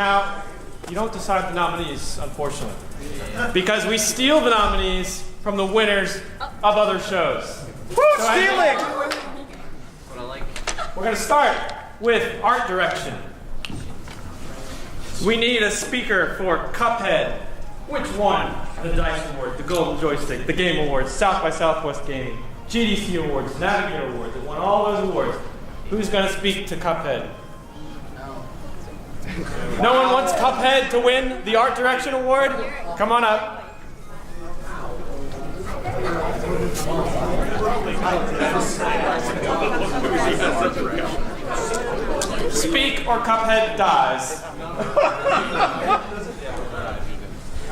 Now, you don't decide the nominees, unfortunately, because we steal the nominees from the winners of other shows. Woo, stealing! We're going to start with art direction. We need a speaker for Cuphead, which won the Dice Award, the Golden Joystick, the Game Awards, South by Southwest Gaming, GDC Awards, Navigator Awards. It won all those awards. Who's going to speak to Cuphead? No one wants Cuphead to win the Art Direction Award? Come on up. Speak or Cuphead dies.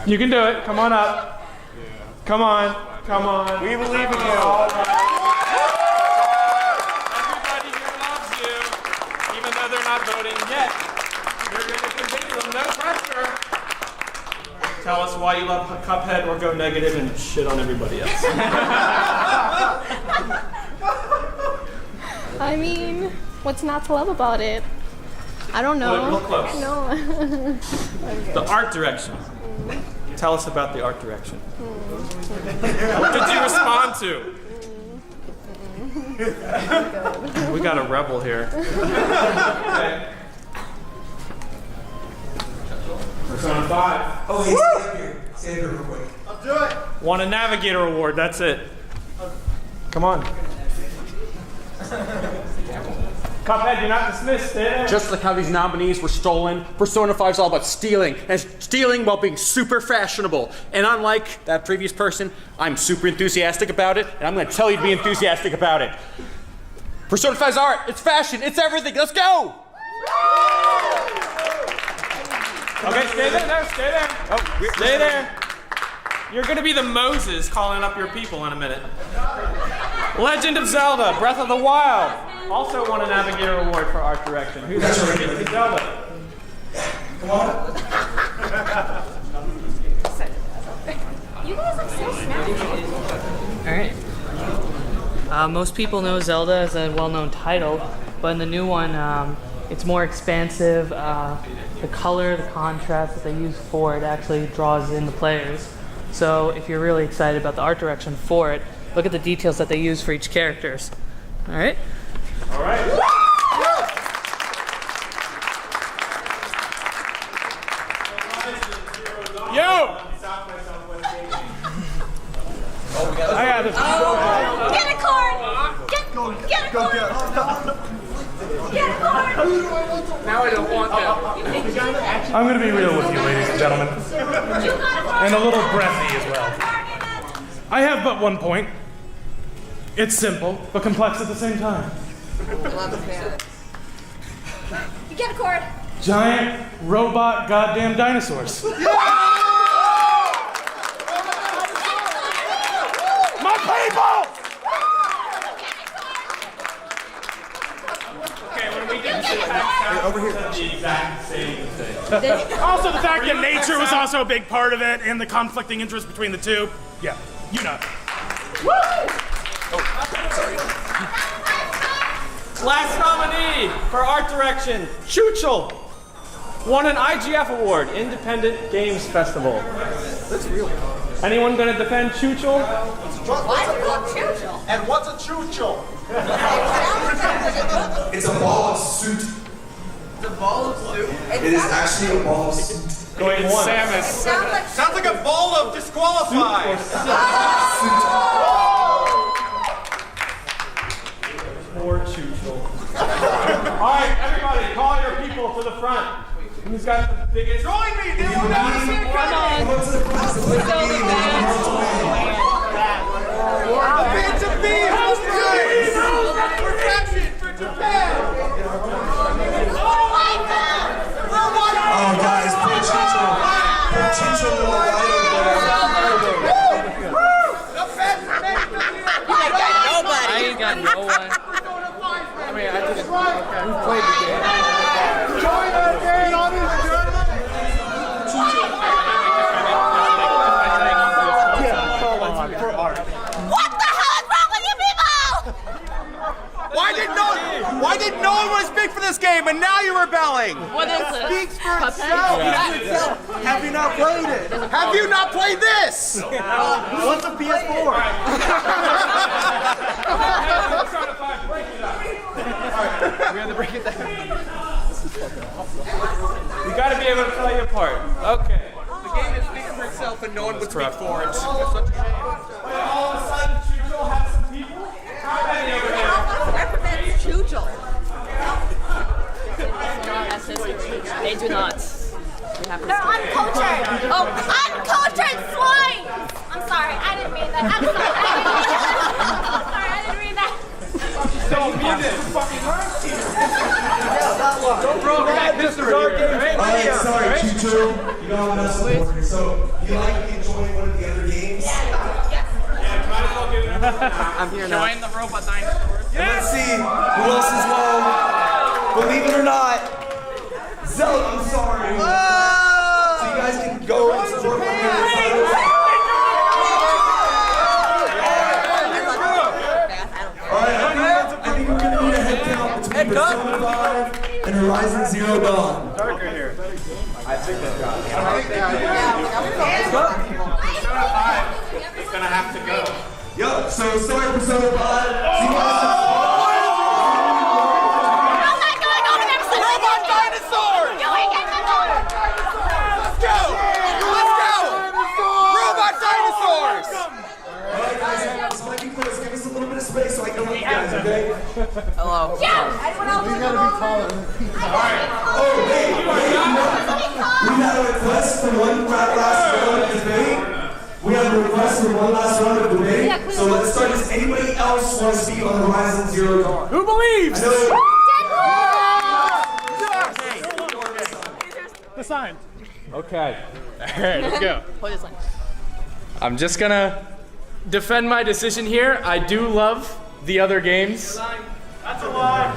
You can do it. Come on up. Come on. Come on. We believe in you. All right. Everybody here loves you, even though they're not voting yet. You're going to continue them. No pressure. Tell us why you love Cuphead or go negative and shit on everybody else. I mean, what's not to love about it? I don't know. Real close. No. The art direction. Tell us about the art direction. What did you respond to? We got a rebel here. Okay. Persona 5. Oh, hey, stand here real quick. I'll do it. Won a Navigator Award, that's it. Come on. Cuphead, you're not dismissed, stay there. Just like how these nominees were stolen, Persona 5 is all about stealing, and stealing while being super fashionable. And unlike that previous person, I'm super enthusiastic about it, and I'm going to tell you to be enthusiastic about it. Persona 5's art, it's fashion, it's everything. Let's go! Okay, stay there, no, stay there. Oh, stay there. You're going to be the Moses calling up your people in a minute. Legend of Zelda, Breath of the Wild. Also won a Navigator Award for art direction. Who's going to Zelda? Come on. You guys look so snappy. Alright. Most people know Zelda as a well-known title, but in the new one, it's more expansive. The color, the contrast that they use for it actually draws in the players. So if you're really excited about the art direction for it, look at the details that they use for each characters. Alright? All right. Yo! I got this. Get a card! Get a card! Get a card! Now I don't want that. I'm going to be real with you, ladies and gentlemen. And a little breathy as well. I have but one point. It's simple, but complex at the same time. You get a card! Giant robot goddamn dinosaurs. My people! Okay, when we get to over here, the exact same thing. Also the fact that nature was also a big part of it and the conflicting interest between the two. Yeah, you know. Last nominee for art direction, Choochel. Won an IGF Award, Independent Games Festival. That's real. Anyone gonna defend Choochel? Why is it called Choo-Choo? And what's a choochel? It's a ball of suit. The ball of soup. It is actually a ball of suit. Going once. Sounds like a ball of disqualified. Poor Choochel. All right, everybody, call your people to the front. Who's got the biggest? Join me. They will never see it coming. It's a beef. Perfection for Japan. Oh, guys, put Chicho right I ain't got no one. I mean, I just we played the game. Join us, ladies and gentlemen. What the hell is wrong with you people? Why did no? Why did no one want to speak for this game, and now you're rebelling? What is it? Speaks for itself. Have you not played it? Have you not played this? What's a PS4? We have to break it down. You gotta be able to play your part. Okay. The game is speaking for itself, and no one would speak for it. It's such a shame. All of a sudden, Chujel has some people? How many over there? Represents Chujel. They do not. They're uncultured. Oh, uncultured swine! I'm sorry, I didn't mean that. I'm sorry. I didn't mean that. Don't mean this. Fucking Alright, sorry, Chucho. You know I'm not supporting. So, you like enjoying one of the other games? I'm here now. Join the robot dinosaurs. And let's see who else is low. Believe it or not, Zelda, I'm sorry. So you guys can go and support one of the other titles. Alright, I think we're gonna need a head count between Persona 5 and Horizon Zero Dawn. Darker here. It's gonna have to go. Yup, so sorry Persona 5. So you guys I'm not going over there. Robot dinosaurs! Let's go! Let's go! Robot dinosaurs! Alright guys, this might be close. Give us a little bit of space so I can look you guys, okay? Yeah. Anyone else want to go over? Oh, hey, we had a request for one last round of debate. We have a request for one last round of debate. So let's start. Does anybody else want to speak on Horizon Zero Dawn? Who believes? I know. The sign. Okay. Alright, let's go. Hold this one. I'm just gonna defend my decision here. I do love the other games. That's a lie.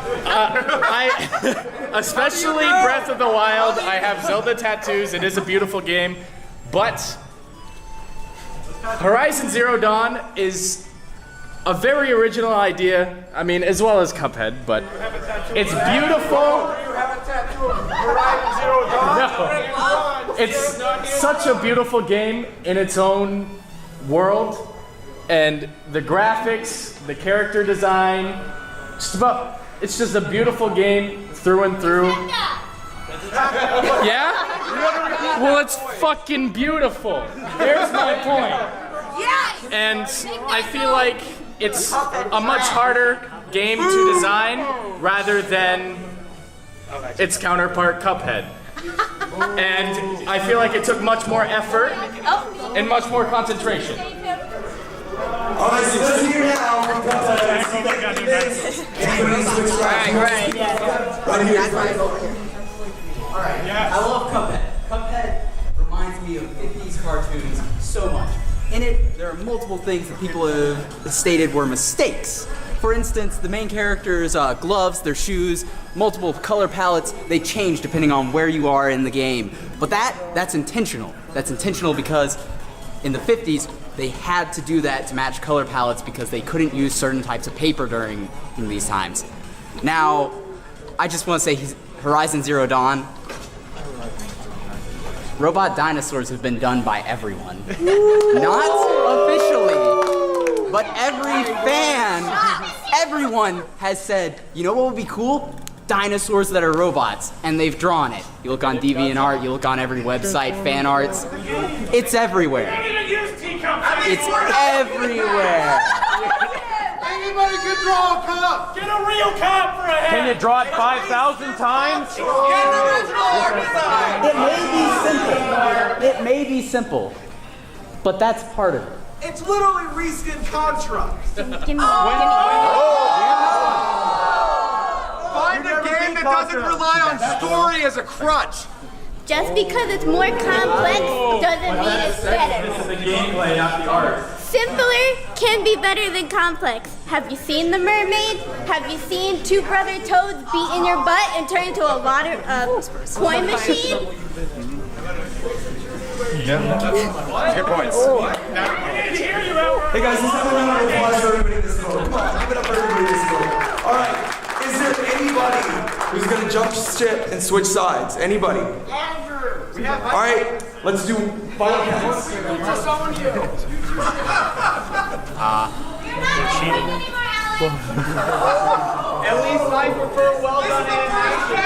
Especially Breath of the Wild. I have Zelda tattoos. It is a beautiful game, but Horizon Zero Dawn is a very original idea. I mean, as well as Cuphead, but it's beautiful. You have a tattoo of Horizon Zero Dawn? No. It's such a beautiful game in its own world, and the graphics, the character design, it's just a beautiful game through and through. Yeah? Well, it's fucking beautiful. There's my point. Yes. And I feel like it's a much harder game to design rather than its counterpart Cuphead. And I feel like it took much more effort and much more concentration. Alright, so listen here now. Right here. I love Cuphead. Cuphead reminds me of 50s cartoons so much. In it, there are multiple things that people have stated were mistakes. For instance, the main character's gloves, their shoes, multiple color palettes, they change depending on where you are in the game. But that's intentional. That's intentional because in the 50s, they had to do that to match color palettes because they couldn't use certain types of paper during these times. Now, I just want to say Horizon Zero Dawn, robot dinosaurs have been done by everyone. Not officially, but everyone has said, you know what would be cool? Dinosaurs that are robots, and they've drawn it. You look on DeviantArt, you look on every website, fan arts, it's everywhere. It's everywhere. Anybody can draw a cup. Get a real cop for a head! Can you draw it 5,000 times? It may be simple, but that's part of it. It's literally reskin constructs. Give me. Find a game that doesn't rely on story as a crutch. Just because it's more complex doesn't mean it's better. This is the gameplay, not the art. Simpler can be better than complex. Have you seen The Mermaid? Have you seen two brother toads beat in your butt and turn into a water coin machine? Good points. Hey guys, let's have a round of applause for everybody in this room. Come on, give it up for everybody in this room. Alright, is there any Anybody who's gonna jump ship and switch sides? Anybody? All right, let's do final counts. At least I prefer well done animation.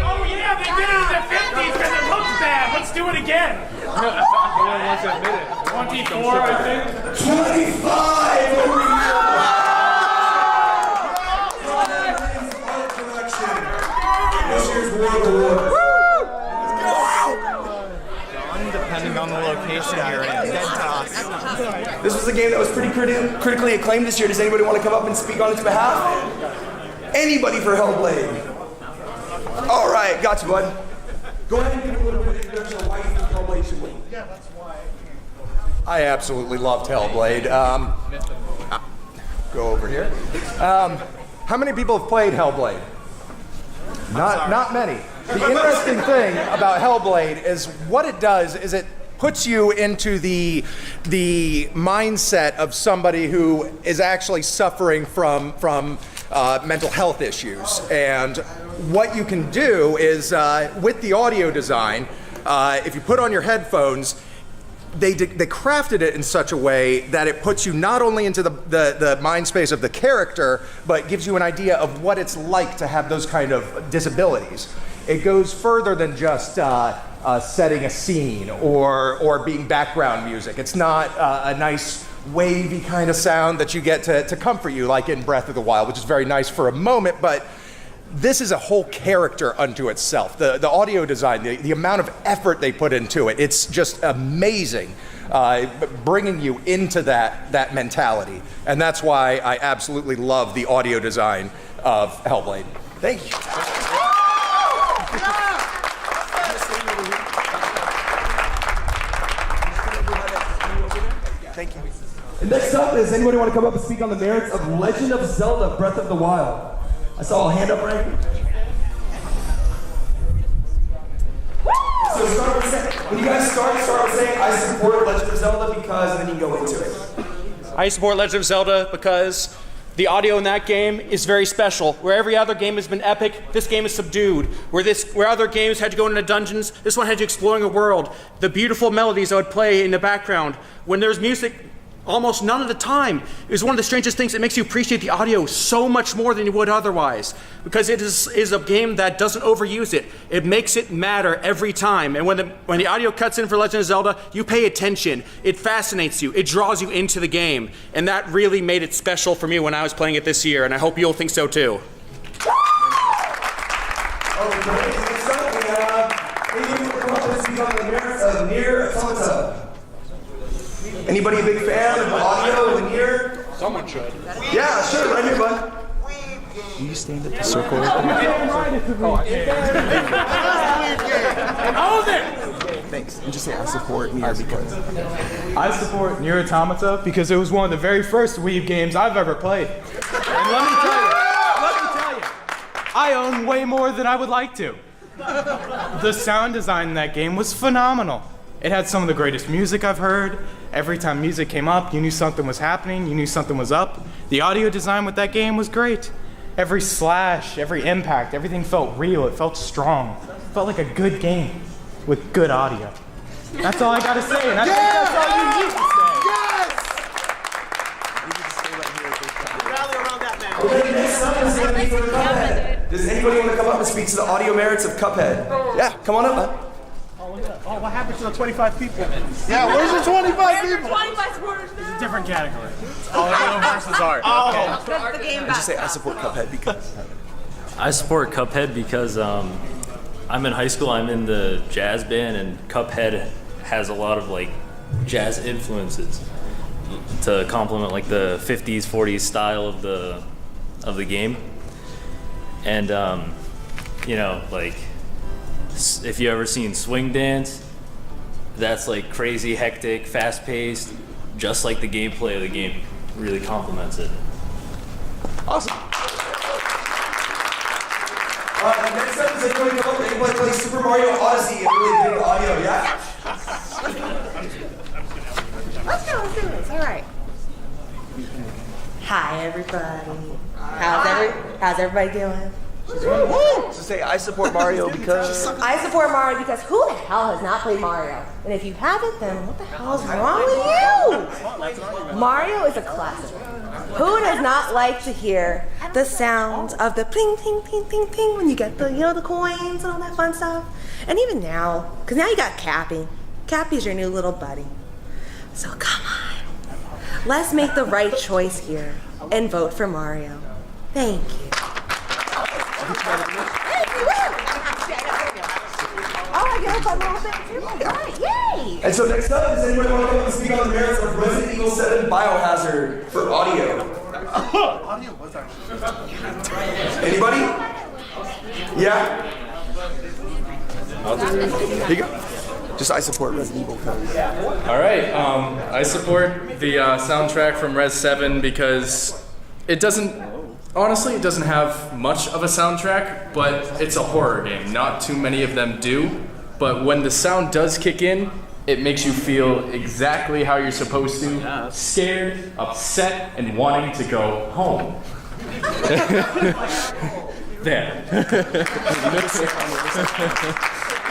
Oh yeah, they did it in the 50s because it looks bad. Let's do it again. No one wants to admit it. 24, I think. 25 over here. Art direction. This year's War of the Lords. Depending on the location you're in. Dead toss. This was a game that was pretty critically acclaimed this year. Does anybody want to come up and speak on its behalf? Anybody for Hellblade? All right, got you, bud. Go ahead and give a little bit of introduction of why you think Hellblade should win. I absolutely loved Hellblade. Go over here. How many people have played Hellblade? Not many. The interesting thing about Hellblade is what it does is it puts you into the mindset of somebody who is actually suffering from mental health issues. And what you can do is with the audio design, if you put on your headphones, they crafted it in such a way that it puts you not only into the mind space of the character, but gives you an idea of what it's like to have those kind of disabilities. It goes further than just setting a scene or being background music. It's not a nice wavy kind of sound that you get to comfort you like in Breath of the Wild, which is very nice for a moment, but this is a whole character unto itself. The audio design, the amount of effort they put into it, it's just amazing, bringing you into that mentality. And that's why I absolutely love the audio design of Hellblade. Thank you. Thank you. And next up is anybody want to come up and speak on the merits of Legend of Zelda Breath of the Wild? I saw a hand up right here. So start with saying, when you guys start with saying, I support Legend of Zelda because, and then you go into it. I support Legend of Zelda because the audio in that game is very special. Where every other game has been epic, this game is subdued. Where other games had to go into dungeons, this one had you exploring a world. The beautiful melodies that would play in the background. When there's music, almost none of the time. It was one of the strangest things. It makes you appreciate the audio so much more than you would otherwise. Because it is a game that doesn't overuse it. It makes it matter every time. And when the audio cuts in for Legend of Zelda, you pay attention. It fascinates you. It draws you into the game. And that really made it special for me when I was playing it this year. And I hope you'll think so too. Oh, great. Next up, we have come up and speak on the merits of Nier Automata. Anybody a big fan of the audio of the Nier? Someone should. Yeah, sure, right here, bud. Will you stand at the circle? Thanks. And just say I support Nier because I support Nier Automata because it was one of the very first Wii games I've ever played. And let me tell you, I own way more than I would like to. The sound design in that game was phenomenal. It had some of the greatest music I've heard. Every time music came up, you knew something was happening, you knew something was up. The audio design with that game was great. Every slash, every impact, everything felt real, it felt strong. It felt like a good game with good audio. That's all I gotta say, and I think that's all you need to say. Okay, next up is going to be for Cuphead. Does anybody want to come up and speak to the audio merits of Cuphead? Yeah, come on up, bud. Oh, what happened to the 25 people? yeah, where's the 25 people? 25 supporters now. It's a different category. Audio versus art. That's the game back. Just say I support Cuphead because. I support Cuphead because I'm in high school, I'm in the jazz band, and Cuphead has a lot of like jazz influences to complement like the 50s, 40s style of the game. And you know, like if you ever seen Swing Dance, that's like crazy, hectic, fast-paced, just like the gameplay of the game really complements it. Awesome. Next up is anybody come up and anybody play Super Mario Odyssey and really dig the audio, yeah? Let's do this. All right. Hi, everybody. How's everybody doing? So say I support Mario because I support Mario because who the hell has not played Mario? And if you haven't, then what the hell is wrong with you? Mario is a classic. Who does not like to hear the sounds of the ping, ping, ping, ping, ping when you get the, the coins and all that fun stuff? And even now, because now you got Cappy. Cappy's your new little buddy. So come on, let's make the right choice here and vote for Mario. Thank you. I get a fun little thing too. All right, yay! And so next up, does anybody want to come up and speak on the merits of Resident Evil 7 Biohazard for audio? Audio was actually. Anybody? Yeah? Here you go. Just I support Resident Evil code. All right, I support the soundtrack from Res 7 because it doesn't have much of a soundtrack, but it's a horror game. Not too many of them do, but when the sound does kick in, it makes you feel exactly how you're supposed to, scared, upset, and wanting to go home. There.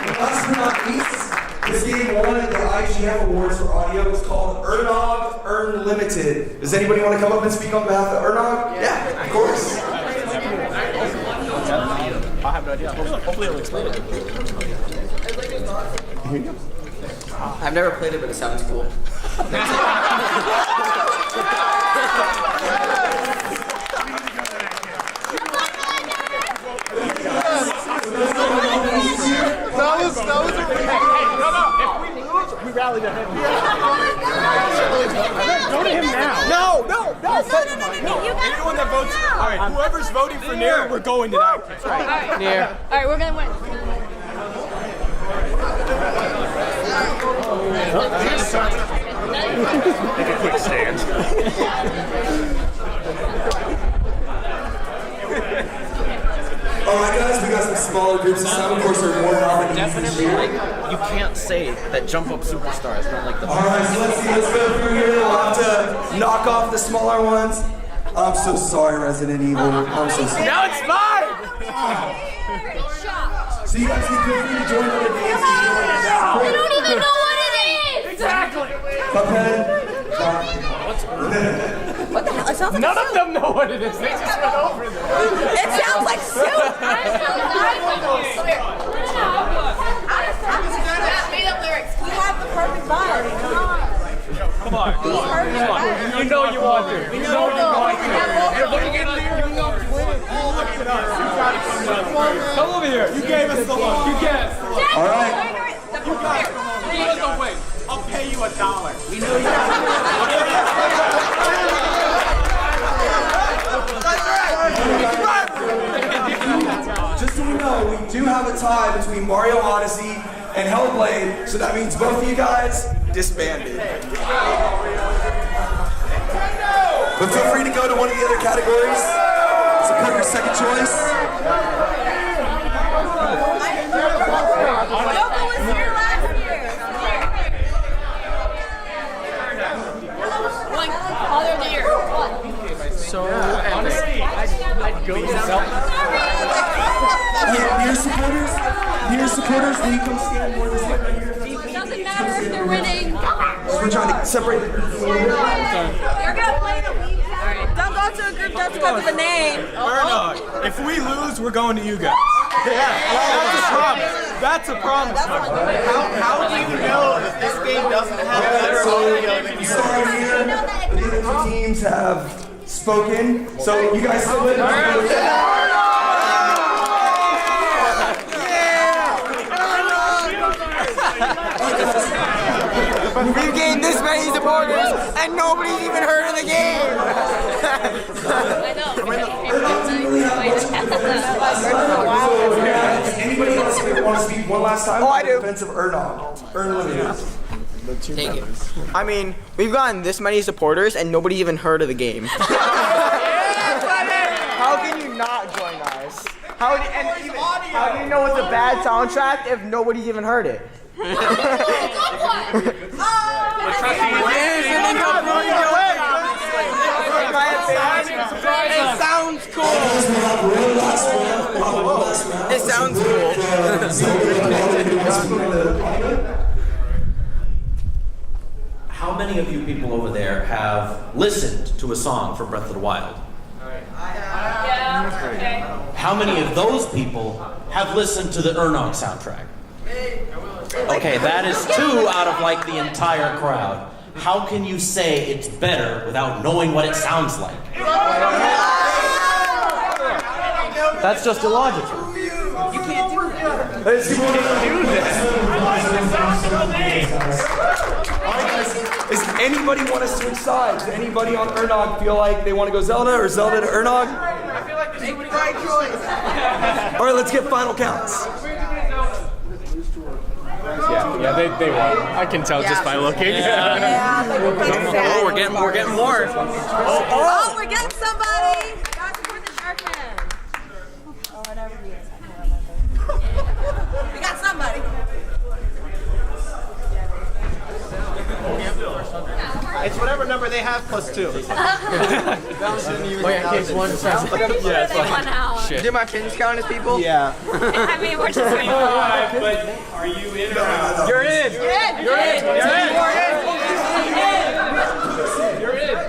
Last but not least, this game won the IGF Awards for audio. It's called Ernog Earn Limited. Does anybody want to come up and speak on behalf of Ernog? Yeah, of course. I have no idea. Hopefully it'll explain it. I've never played it, but it sounds cool. We rallied to him. Go to him now. No. Anyone that votes, all right, whoever's voting for Nier, we're going to that. That's right. Nier. All right, we're gonna win. Make a quick stand. Alright guys, we got some smaller groups this time. Of course, there are more nominees. Definitely, you can't say that Jump Up Superstar is not like the. Alright, so let's go through here. We'll have to knock off the smaller ones. I'm so sorry, Resident Evil. I'm so sorry. Now it's mine! So you guys can feel free to join other games. I don't even know what it is! Exactly! What the hell? It sounds like None of them know what it is. They just went over it. It sounds like soup. Made up lyrics. We have the perfect vibe. Come on. You know you want to. You know you want to. You're looking at me. You know you win. Look at us. Come over here. You gave us the look. You guessed. All right. You got it. No, wait. I'll pay you $1. We know you. Just so we know, we do have a tie between Mario Odyssey and Hellblade, so that means both of you guys disbanded. But feel free to go to one of the other categories. Support your second choice. Yoko was here last year. Other year. So, honestly, I'd go to Nier supporters, will you come stand more this way right here? It doesn't matter if they're winning. We're trying to separate the groups a little bit. They're gonna play the lead. Don't go to a group just because of the name. Ernog, if we lose, we're going to you guys. That's a promise. That's a promise. How do you know that this game doesn't have better audio than yours? Sorry, Nier. The other two teams have spoken, so you guys still win. We've gained this many supporters, and nobody's even heard of the game. I know. Anybody else want to speak one last time? Oh, I do. Defense of Ernog. Earn Limited. Take it. I mean, we've gotten this many supporters, and nobody's even heard of the game. How can you not join us? How do you know it's a bad soundtrack if nobody's even heard it? my opinion. It sounds cool. It sounds cool. How many of you people over there have listened to a song from Breath of the Wild? How many of those people have listened to the Ernog soundtrack? Okay, that is 2 out of like the entire crowd. How can you say it's better without knowing what it sounds like? That's just illogical. You can't do that. Does anybody want to switch sides? Does anybody on Ernog feel like they want to go Zelda or Zelda to Ernog? I feel like this is the right choice. All right, let's get final counts. Yeah, they won. I can tell just by looking. Oh, we're getting more. Oh, we're getting somebody. That's for the Sharkman. Oh, whatever he is. I can't remember. We got somebody. It's whatever number they have plus 2. Oh yeah, in case one says. They won out. Do my pins count as people? Yeah. I mean, we're just waiting. But are you in or out? You're in. You're in. You're in.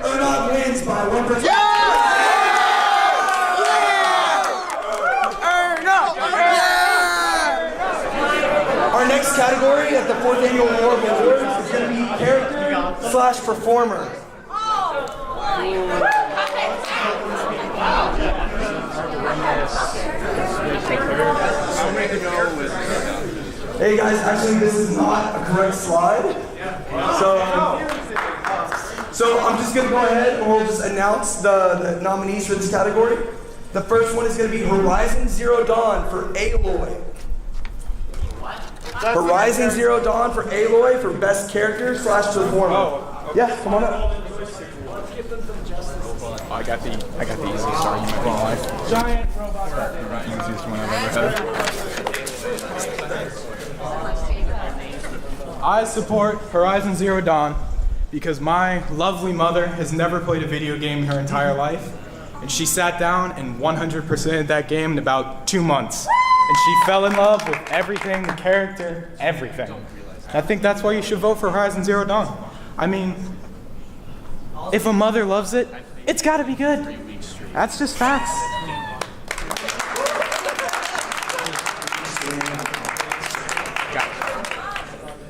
Ernog wins by 1%. Our next category at the 4th Annual War of Awards is going to be character/performer. Hey guys, actually this is not a correct slide. So I'm just going to go ahead and we'll just announce the nominees for this category. The first one is going to be Horizon Zero Dawn for Aloy. Horizon Zero Dawn for Aloy for best character/performer. Yeah, come on up. I got the easiest argument in life. Giant robot. The easiest one I've ever had. I support Horizon Zero Dawn because my lovely mother has never played a video game her entire life, and she sat down and 100%ed that game in about 2 months. And she fell in love with everything, the character, everything. I think that's why you should vote for Horizon Zero Dawn. I mean, if a mother loves it, it's gotta be good. That's just facts.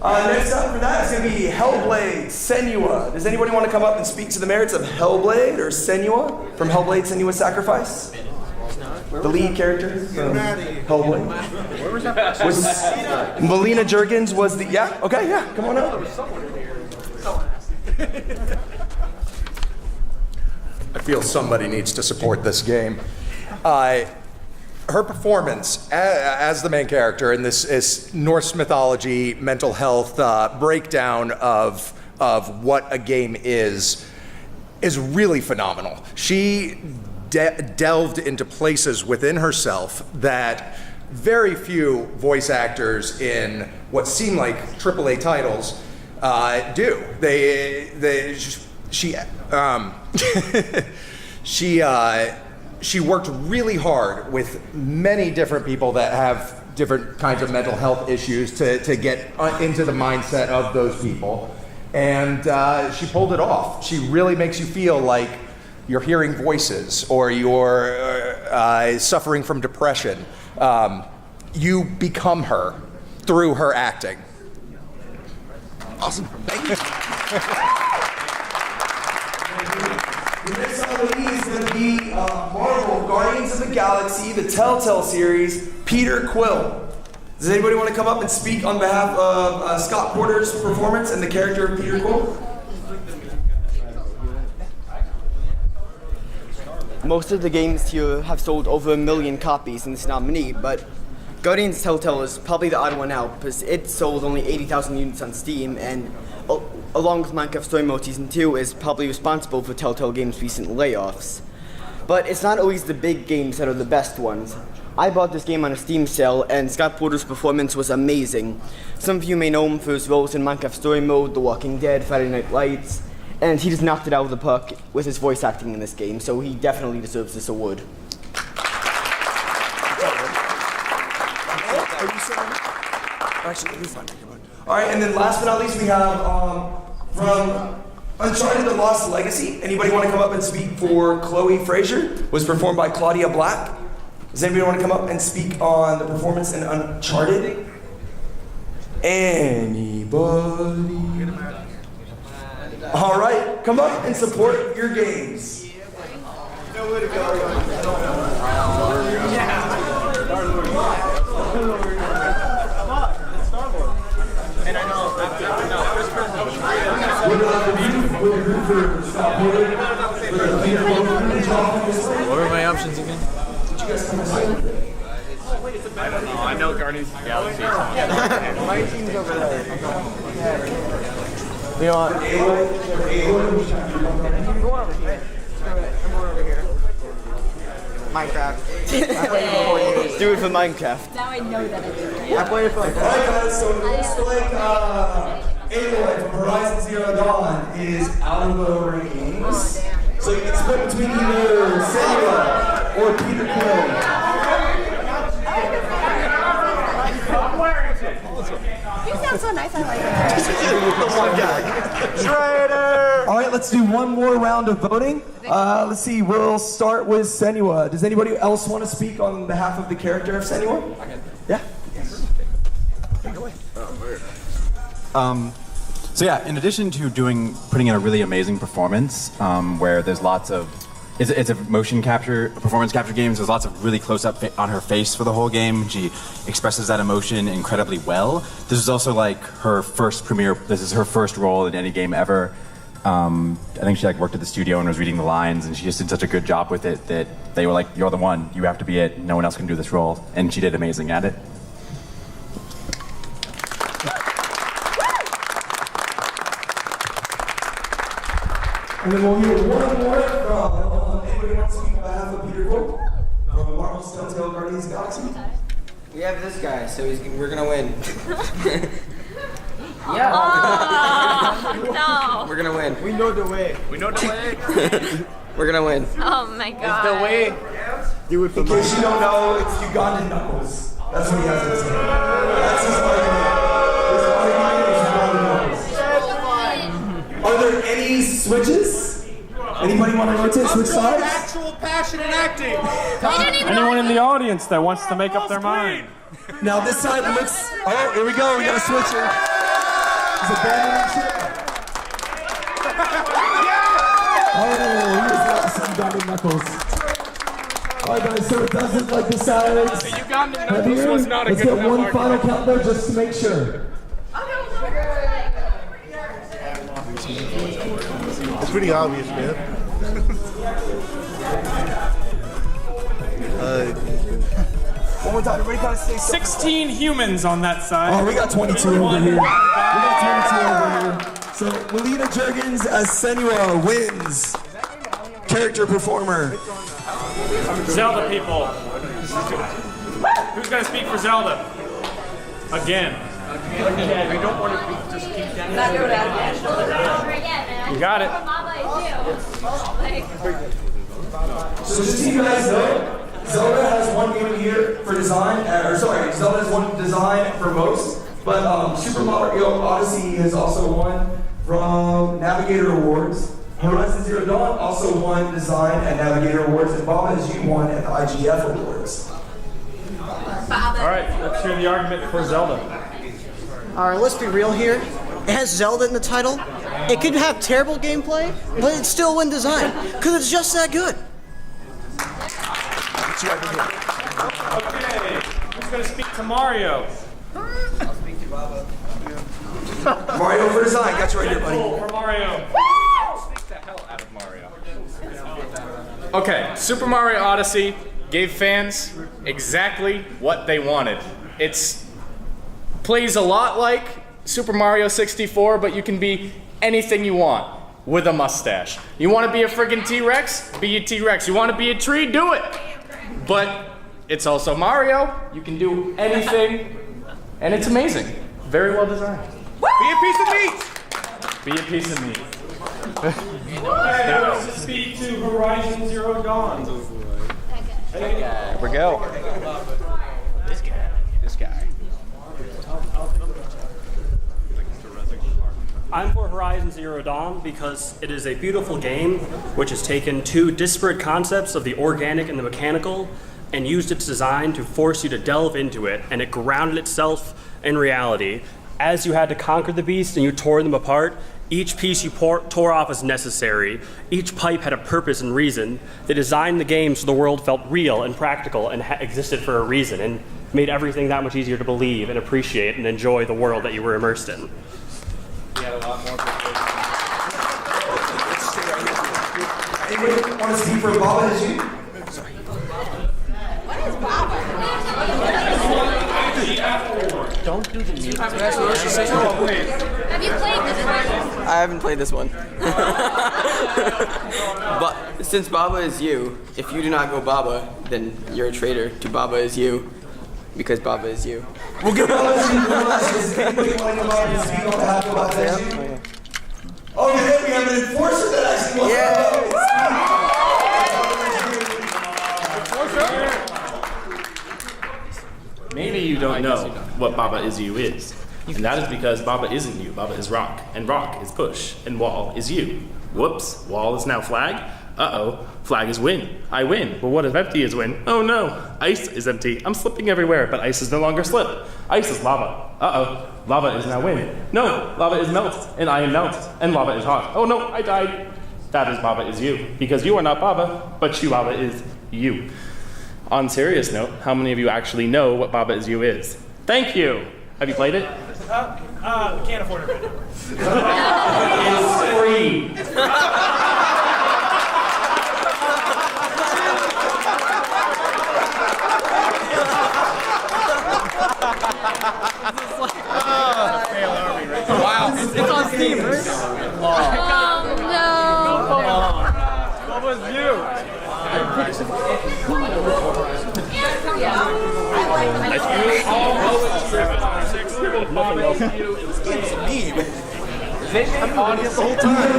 Next up for that is going to be Hellblade Senua. Does anybody want to come up and speak to the merits of Hellblade or Senua from Hellblade Senua's Sacrifice? The lead character from Hellblade. Was Melina Juergens was the come on up. I feel somebody needs to support this game. Her performance as the main character in this is Norse mythology, mental health breakdown of what a game is really phenomenal. She delved into places within herself that very few voice actors in what seem like AAA titles do. She worked really hard with many different people that have different kinds of mental health issues to get into the mindset of those people, and she pulled it off. She really makes you feel like you're hearing voices or you're suffering from depression. You become her through her acting. Awesome. Thank you. The next nominee is going to be Marvel Guardians of the Galaxy, the Telltale series, Peter Quill. Does anybody want to come up and speak on behalf of Scott Porter's performance and the character of Peter Quill? Most of the games here have sold over 1 million copies in this nominee, but Guardians Telltale is probably the odd one out because it sold only 80,000 units on Steam, and along with Minecraft Story Mode Season 2 is probably responsible for Telltale Games' recent layoffs. But it's not always the big games that are the best ones. I bought this game on a Steam sale, and Scott Porter's performance was amazing. Some of you may know him for his roles in Minecraft Story Mode, The Walking Dead, Friday Night Lights, and he just knocked it out of the park with his voice acting in this game, so he definitely deserves this award. Actually, you're fine. All right, and then last but not least, we have from Uncharted: The Lost Legacy. Anybody want to come up and speak for Chloe Fraser? Was performed by Claudia Black. Does anybody want to come up and speak on the performance in Uncharted? Anybody? All right, come up and support your games. Nowhere to And I know, What were my options again? I don't know. I know Guardians of the Galaxy. My team's over there. You know what? I'm going over here. I'm going over here. Minecraft. I played it for 4 years. Do it for Minecraft. Now I know that I do. I played it for like All right, guys, so it looks like Aloy from Horizon Zero Dawn is out of the rankings. So you can split between either Senua or Peter Quill. You sound so nice, I like it. Traitor! All right, let's do one more round of voting. Let's see, we'll start with Senua. Does anybody else want to speak on behalf of the character of Senua? Yeah? So yeah, in addition to putting in a really amazing performance, where there's lots of, it's a motion capture, performance capture game, so there's lots of really close up on her face for the whole game. She expresses that emotion incredibly well. This is also like her first premiere, this is her first role in any game ever. I think she like worked at the studio and was reading the lines, and she just did such a good job with it that they were like, you're the one, you have to be it, no one else can do this role, and she did amazing at it. And then we'll hear one more from anybody wants to speak on behalf of Peter Quill from Marvel's Telltale Guardians of the Galaxy. We have this guy, so we're gonna win. Yeah. Oh, no. We're gonna win. We know the way. We know the way. We're gonna win. Oh my god. The way. Do it for In case you don't know, it's Ugandan Knuckles. That's what he has to say. That's his argument. His argument is Ugandan Knuckles. Are there any switches? Anybody want to rotate, switch sides? Actual passion in acting. Anyone in the audience that wants to make up their mind? Now this side looks. Oh, here we go. We got a switcher. He's abandoning ship. Oh, here's lost Ugandan Knuckles. All right, guys. So it does look like the sides. The Ugandan Knuckles was not a Let's good get enough one final argument. count though, just to make sure. It's pretty obvious, man. One more time. Everybody kind of stay. 16 humans on that side. Oh, we got 22 over here. We got 22 over here. So Melina Juergens as Senua wins. Character performer. Zelda people. Who's gonna speak for Zelda? Again. I don't want to just keep down. You got it. So just so you guys know, Zelda has one game of the year for design, Zelda has one design for most, but Super Mario Odyssey has also won from Navigator Awards. Horizon Zero Dawn also won design at Navigator Awards, and Bob, as you won at the IGF Awards. All right, let's hear the argument for Zelda. Alright, let's be real here. It has Zelda in the title. It could have terrible gameplay, but it's still win design, because it's just that good. Okay, who's gonna speak to Mario? I'll speak to Baba. Mario for design, got you right here, buddy. For Mario. Speak the hell out of Mario. Okay, Super Mario Odyssey gave fans exactly what they wanted. It's plays a lot like Super Mario 64, but you can be anything you want with a mustache. You want to be a friggin' T-Rex? Be a T-Rex. You want to be a tree? Do it. But it's also Mario. You can do anything, and it's amazing. Very well designed. Be a piece of meat. Be a piece of meat. Okay, who wants to speak to Horizon Zero Dawn? Here we go. This guy. I'm for Horizon Zero Dawn because it is a beautiful game which has taken two disparate concepts of the organic and the mechanical and used its design to force you to delve into it, and it grounded itself in reality. As you had to conquer the beast and you tore them apart, each piece you tore off was necessary. Each pipe had a purpose and reason. They designed the game so the world felt real and practical and existed for a reason, and made everything that much easier to believe and appreciate and enjoy the world that you were immersed in. Anybody want to speak for Baba as you? What is Baba? Don't do the music. Have you played this one? I haven't played this one. But since Baba is you, if you do not go Baba, then you're a traitor to Baba is you, because Baba is you. We'll give Baba as you one last chance. Anybody want to come up and speak on behalf of Baba as you? Oh, yeah, we have an enforcer that actually wants to come Maybe you don't know what Baba is you is. And that is because Baba isn't you, Baba is rock. And rock is push. And wall is you. Whoops, wall is now flag. Uh-oh, flag is win. I win. But what if empty is win? Oh no, ice is empty. I'm slipping everywhere, but ice is no longer slip. Ice is lava. Uh-oh, lava is now win. No, lava is melt, and I am melt, and lava is hot. Oh no, I died. That is Baba is you. Because you are not Baba, but you Baba is you. On a serious note, how many of you actually know what Baba is you is? Thank you. Have you played it? Can't afford it right now. It's free. Wow, it's on Steam, right? Oh no. What was you? They had an audience the whole time.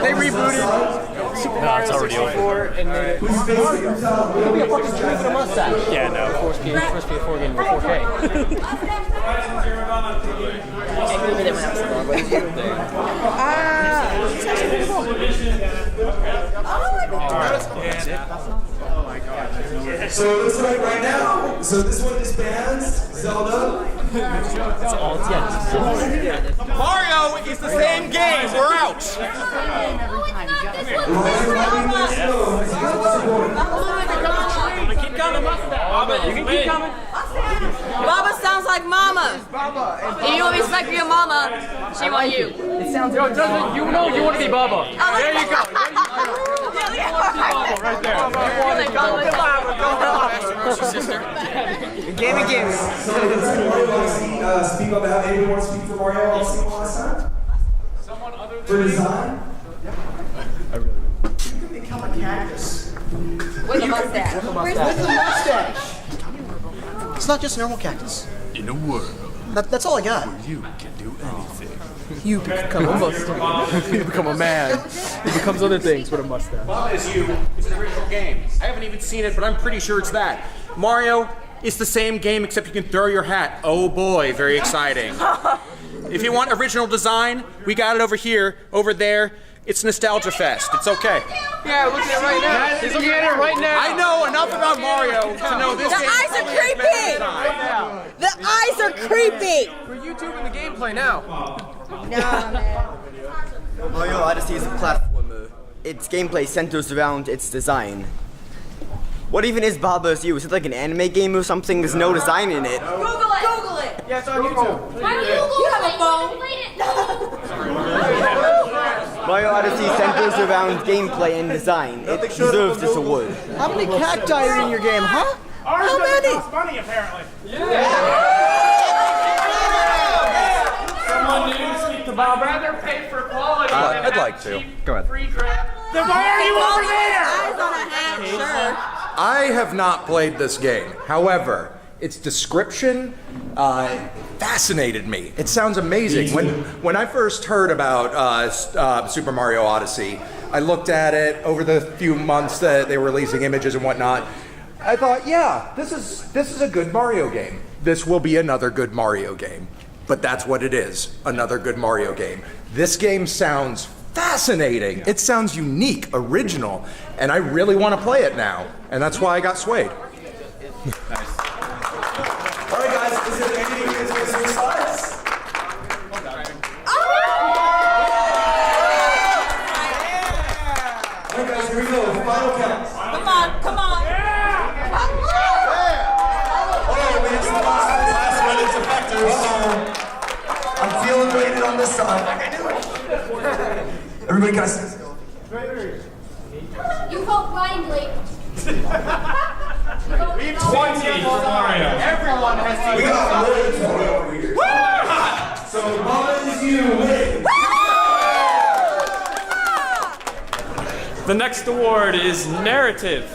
They rebooted Super Mario 64 and made it Mario. It'll be a fucking tree with a mustache. Yeah, no. First PS4 game in 4K. So it looks like right now, so this one disbands Zelda. Mario is the same game. We're out. Keep coming, Baba. You can keep coming. Baba sounds like mama. If you want to be stuck with your mama, she want you. It sounds like you know you want to be Baba. There you go. Baba right there. Gaming games. Speak on behalf. Anyone want to speak for Mario? I'll speak one last time. Someone other For design. You can become a cactus. With a mustache. With a mustache. It's not just a normal cactus. In a world That's all I got. where you can do anything. You become a mustache. You become a man. He becomes other things with a mustache. Baba is you. It's an original game. I haven't even seen it, but I'm pretty sure it's that. Mario, it's the same game except you can throw your hat. Oh boy, very exciting. If you want original design, we got it over here, over there. It's Nostalgia Fest. It's okay. Yeah, look at it right now. He's looking at it right now. I know enough about Mario to know this The game. eyes are creepy. The eyes are creepy. We're YouTubing the gameplay now. Nah, man. Mario Odyssey is a platformer. Its gameplay centers around its design. What even is Baba's You? Is it like an anime game or something? There's no design in it. Google it. Google it. Yeah, it's on YouTube. How do you Google You have a it? phone. Mario Odyssey centers around gameplay and design. It deserves this award. How many cacti are in your game, huh? Ours How doesn't many? cost money, apparently. Someone new speak to Bob. I'd rather pay for quality than I'd have like to. cheap Go ahead. free crap. Then why are you over there? Eyes on a hat, sure. I have not played this game. However, its description fascinated me. It sounds amazing. When I first heard about Super Mario Odyssey, I looked at it over the few months that they were releasing images and whatnot. I thought, yeah, this is a good Mario game. This will be another good Mario game. But that's what it is, another good Mario game. This game sounds fascinating. It sounds unique, original, and I really want to play it now. And that's why I got swayed. Nice. All right, guys, is there anything that's going to switch sides? All right, guys, here we go. Final count. Come on, come on. Oh, we just lost the last minute's effectors, so I'm feeling weighted on this side. Everybody, guys. You vote blindly. 20 for Mario. Everyone has to. We got more than 20 over here. So, Mama is you win. The next award is Narrative.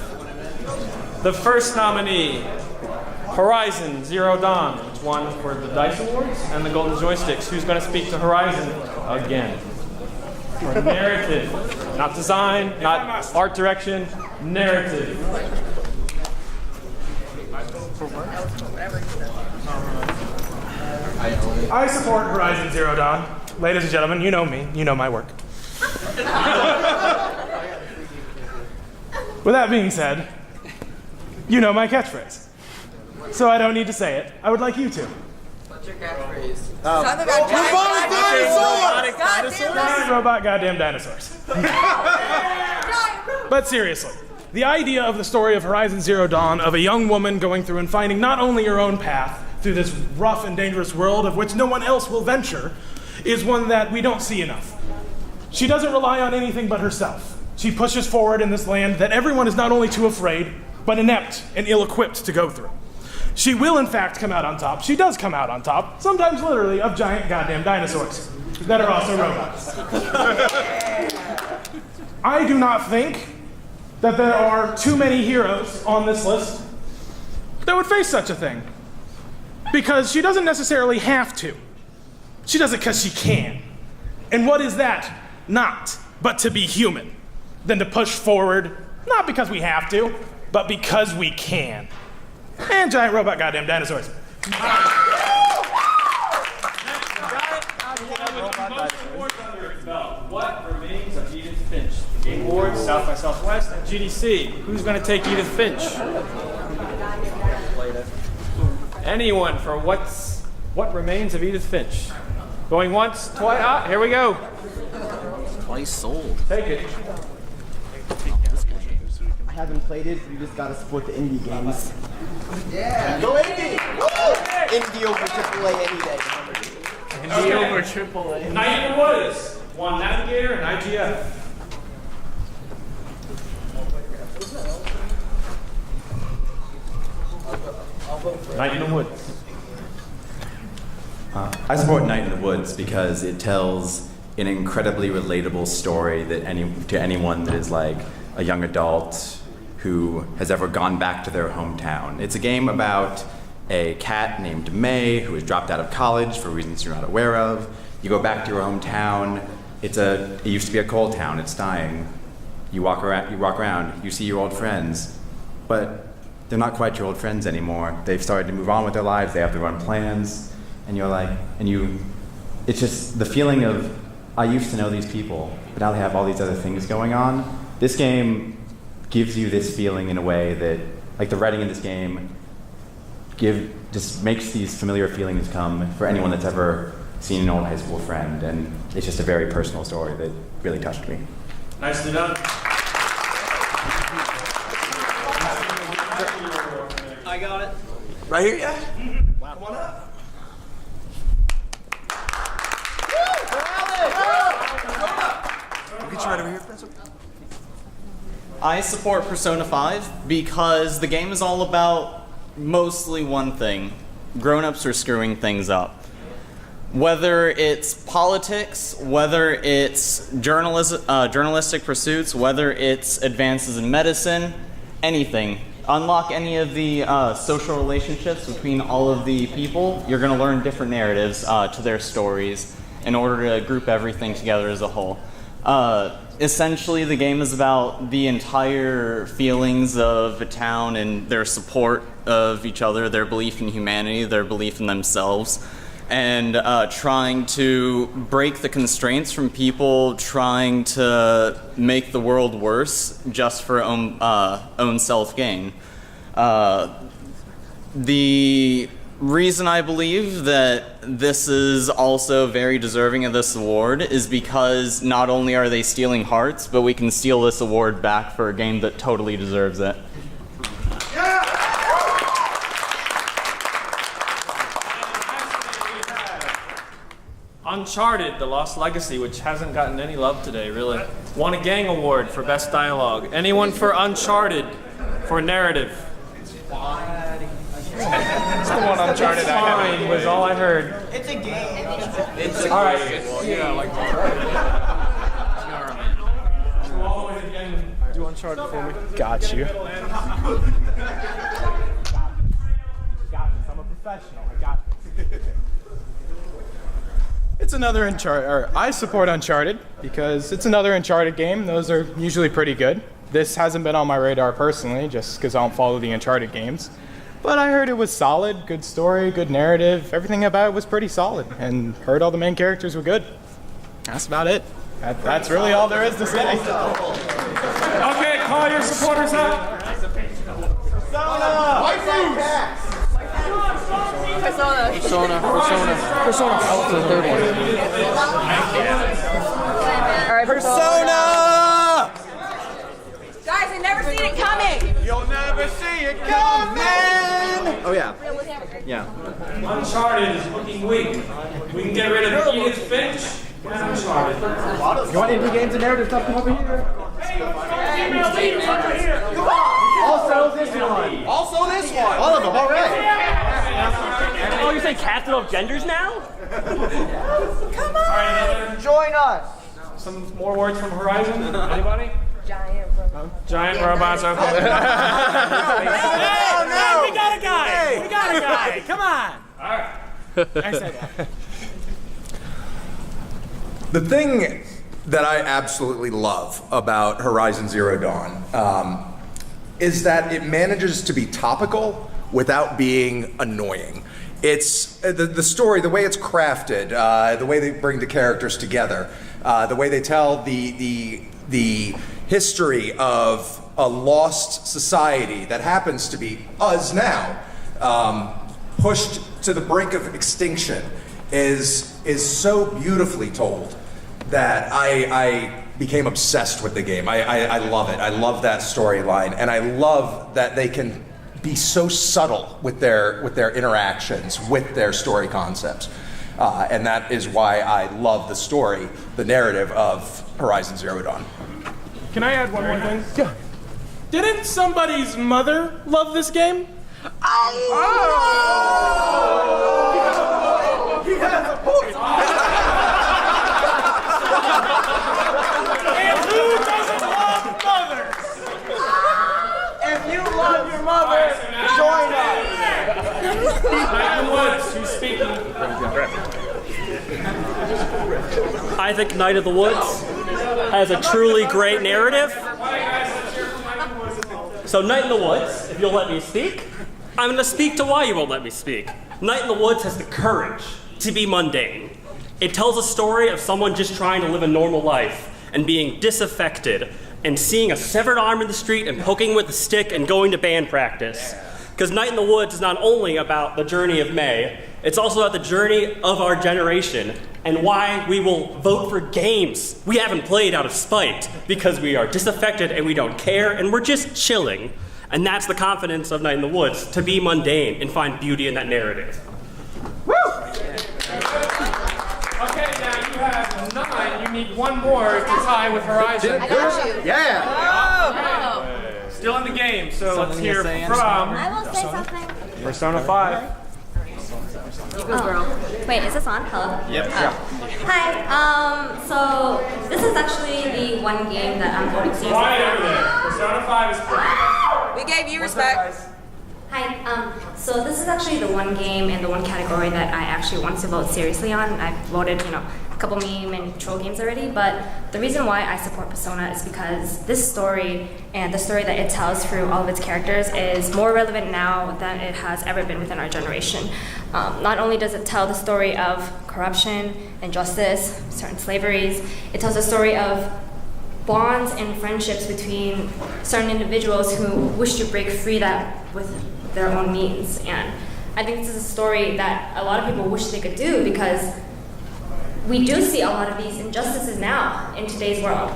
The first nominee, Horizon Zero Dawn, which won for the Dice Awards and the Golden Joysticks. Who's going to speak to Horizon again? For narrative. Not design, not art direction, narrative. I support Horizon Zero Dawn. Ladies and gentlemen, you know me. You know my work. With that being said, you know my catchphrase. So I don't need to say it. I would like you to. What's your catchphrase? Something about Giant robot, goddamn dinosaurs. But seriously, the idea of the story of Horizon Zero Dawn of a young woman going through and finding not only her own path through this rough and dangerous world of which no one else will venture is one that we don't see enough. She doesn't rely on anything but herself. She pushes forward in this land that everyone is not only too afraid, but inept and ill-equipped to go through. She will, in fact, come out on top. She does come out on top, sometimes literally, of giant goddamn dinosaurs that are also robots. I do not think that there are too many heroes on this list that would face such a thing. Because she doesn't necessarily have to. She does it because she can. And what is that? Not but to be human. Than to push forward, not because we have to, but because we can. And giant robot goddamn dinosaurs. What remains of Edith Finch? Game Awards, South by Southwest, and GDC. Who's going to take Edith Finch? Anyone for what remains of Edith Finch? Going once, twice. Ah, here we go. Twice sold. Take it. I haven't played it. You just gotta support the indie games. Yeah. Go indie! Indie over AAA any day. Indie over AAA. Night in the Woods. One Navigator and IGF. Night in the Woods. I support Night in the Woods because it tells an incredibly relatable story that to anyone that is like a young adult who has ever gone back to their hometown. It's a game about a cat named May who has dropped out of college for reasons you're not aware of. You go back to your hometown. It used to be a coal town. It's dying. You walk around. You see your old friends, but they're not quite your old friends anymore. They've started to move on with their lives. They have their own plans. And you're like, it's just the feeling of, I used to know these people, but now they have all these other things going on. This game gives you this feeling in a way that, like the writing in this game, just makes these familiar feelings come for anyone that's ever seen an old high school friend. And it's just a very personal story that really touched me. Nicely done. I got it. Right here, yeah? Come on up. Get you right over here, Spencer. I support Persona 5 because the game is all about mostly one thing. Grown-ups are screwing things up. Whether it's politics, whether it's journalistic pursuits, whether it's advances in medicine, anything. unlock any of the social relationships between all of the people, you're going to learn different narratives to their stories in order to group everything together as a whole. Essentially, the game is about the entire feelings of a town and their support of each other, their belief in humanity, their belief in themselves, and trying to break the constraints from people trying to make the world worse just for own self-gain. The reason I believe that this is also very deserving of this award is because not only are they stealing hearts, but we can steal this award back for a game that totally deserves it. Uncharted, The Lost Legacy, which hasn't gotten any love today, really. Won a Gang Award for Best Dialogue. Anyone for Uncharted for narrative? It's the one Uncharted I Fine was all I heard. It's a game. It's all right. Do Uncharted for me. Got you. I'm a professional. I got this. It's another Uncharted. I support Uncharted because it's another Uncharted game. Those are usually pretty good. This hasn't been on my radar personally, just because I don't follow the Uncharted games. But I heard it was solid, good story, good narrative. Everything about it was pretty solid, and heard all the main characters were good. That's about it. That's really all there is to say. Okay, call your supporters up. Persona. Persona. Oh, the third one. All right, Persona! Guys, I never seen it coming. You'll never see it coming! Oh, yeah. Yeah. Uncharted is looking weak. We can get rid of Edith Finch and Uncharted. You want indie games and narrative stuff? Come over here. Also this one. Also this one. All of them, all right. Oh, you're saying casting of genders now? Come on. Join us. Some more words from Horizon? Anybody? Giant robots, okay. No. We got a guy! We got a guy! Come on! Alright. The thing that I absolutely love about Horizon Zero Dawn is that it manages to be topical without being annoying. It's the story, the way it's crafted, the way they bring the characters together, the way they tell the history of a lost society that happens to be us now, pushed to the brink of extinction, is so beautifully told that I became obsessed with the game. I love it. I love that storyline, and I love that they can be so subtle with their interactions, with their story concepts. And that is why I love the story, the narrative of Horizon Zero Dawn. Can I add one more thing? Yeah. Didn't somebody's mother love this game? Oh! He has a point! And who doesn't love mothers? If you love your mother, join us. Night Woods, who's speaking? I think Night of the Woods has a truly great narrative. So Night in the Woods, if you'll let me speak, I'm going to speak to why you won't let me speak. Night in the Woods has the courage to be mundane. It tells a story of someone just trying to live a normal life and being disaffected and seeing a severed arm in the street and poking with a stick and going to band practice. Because Night in the Woods is not only about the journey of May, it's also about the journey of our generation and why we will vote for games we haven't played out of spite because we are disaffected and we don't care and we're just chilling. And that's the confidence of Night in the Woods, to be mundane and find beauty in that narrative. Woo! Okay, now you have 9. You need one more to tie with Horizon. I got you. Yeah! Oh. Still in the game, so let's Something hear to say, from I will say something. Persona 5. You go, girl. Wait, is this on? Hello? Yep. Hi. So this is actually the one game that I'm voting seriously Quiet over for. there. Persona 5 is free. We We gave you respect. Hi, so this is actually the one game and the one category that I actually want to vote seriously on. I've voted, a couple meme and troll games already, but the reason why I support Persona is because this story and the story that it tells through all of its characters is more relevant now than it has ever been within our generation. Not only does it tell the story of corruption, injustice, certain slaveries, it tells the story of bonds and friendships between certain individuals who wish to break free that with their own means. And I think this is a story that a lot of people wish they could do because we do see a lot of these injustices now in today's world.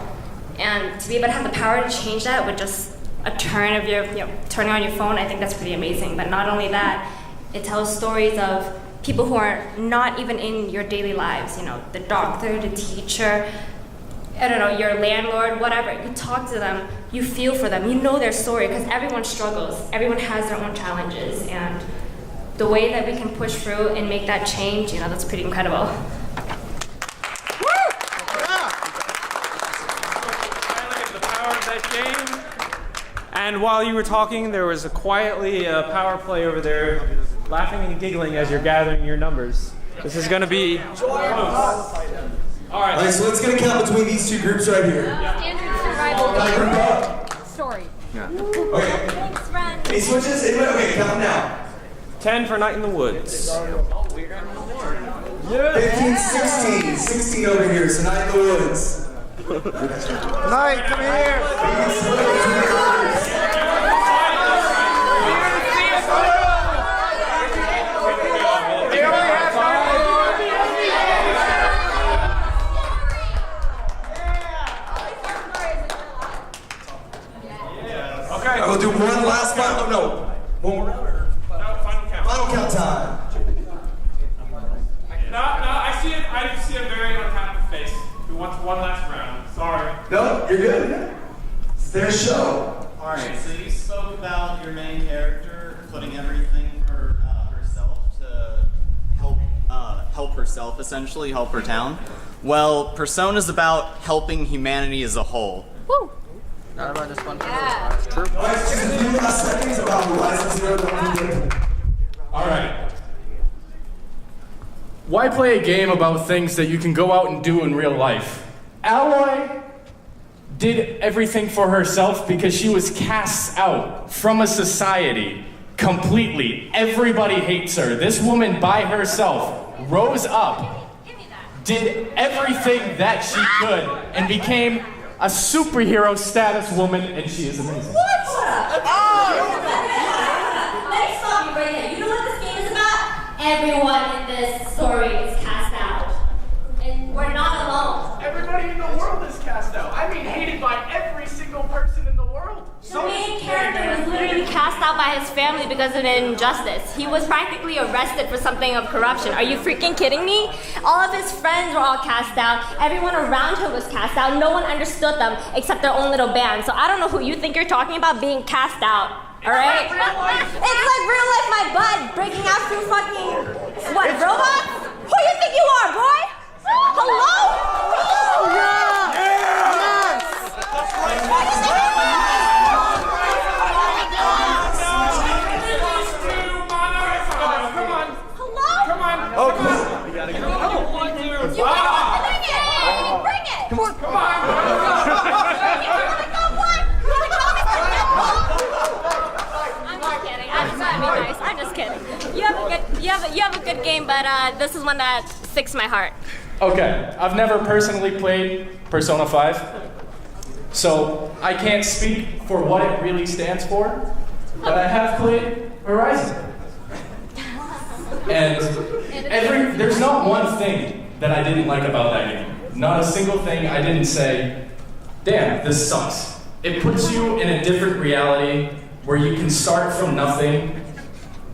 And to be able to have the power to change that with just a turn of your, turning on your phone, I think that's pretty amazing. But not only that, it tells stories of people who are not even in your daily lives, the doctor, the teacher, I don't know, your landlord, whatever. You talk to them, you feel for them, you know their story, because everyone struggles, everyone has their own challenges, and the way that we can push through and make that change, that's pretty incredible. And while you were talking, there was a quietly power play over there, laughing and giggling as you're gathering your numbers. This is going to be close. All right, so let's get a count between these two groups right here. Standard survival Group up. story. Okay. Any switches? Anybody? Okay, count them now. 10 for Night in the Woods. 15, 16. 16 over here, so Night in the Woods. Night, come here. I will do one last final. No, one more round. Final count time. No, I see a very unhappy face who wants one last round. Sorry. No, you're good. It's their show. Alright, so you spoke about your main character putting everything for herself to help herself, essentially, help her town. Well, Persona's about helping humanity as a whole. Woo! Not about this one. Yeah. True. All right, just a few last seconds about Horizon Zero Dawn. All right. Why play a game about things that you can go out and do in real life? Alloy did everything for herself because she was cast out from a society completely. Everybody hates her. This woman by herself rose up, did everything that she could, and became a superhero status woman, and she is amazing. What? Let me stop you right there. You know what this game is about? Everyone in this story is cast out. And we're not alone. Everybody in the world is cast out. I mean, hated by every single person in the world. The main character was literally cast out by his family because of an injustice. He was practically arrested for something of corruption. Are you freaking kidding me? All of his friends were all cast out. Everyone around him was cast out. No one understood them except their own little band. So I don't know who you think you're talking about being cast out. All right? It's like real life, my butt breaking out through fucking what, robots? Who you think you are, boy? Hello? Oh, come on. We gotta go. Bring it! Come on. Come on. I'm just kidding. I'm just trying to be nice. I'm just kidding. You have a good game, but this is one that sticks to my heart. Okay, I've never personally played Persona 5, so I can't speak for what it really stands for, but I have played Horizon. And there's not one thing that I didn't like about that game. Not a single thing I didn't say, damn, this sucks. It puts you in a different reality where you can start from nothing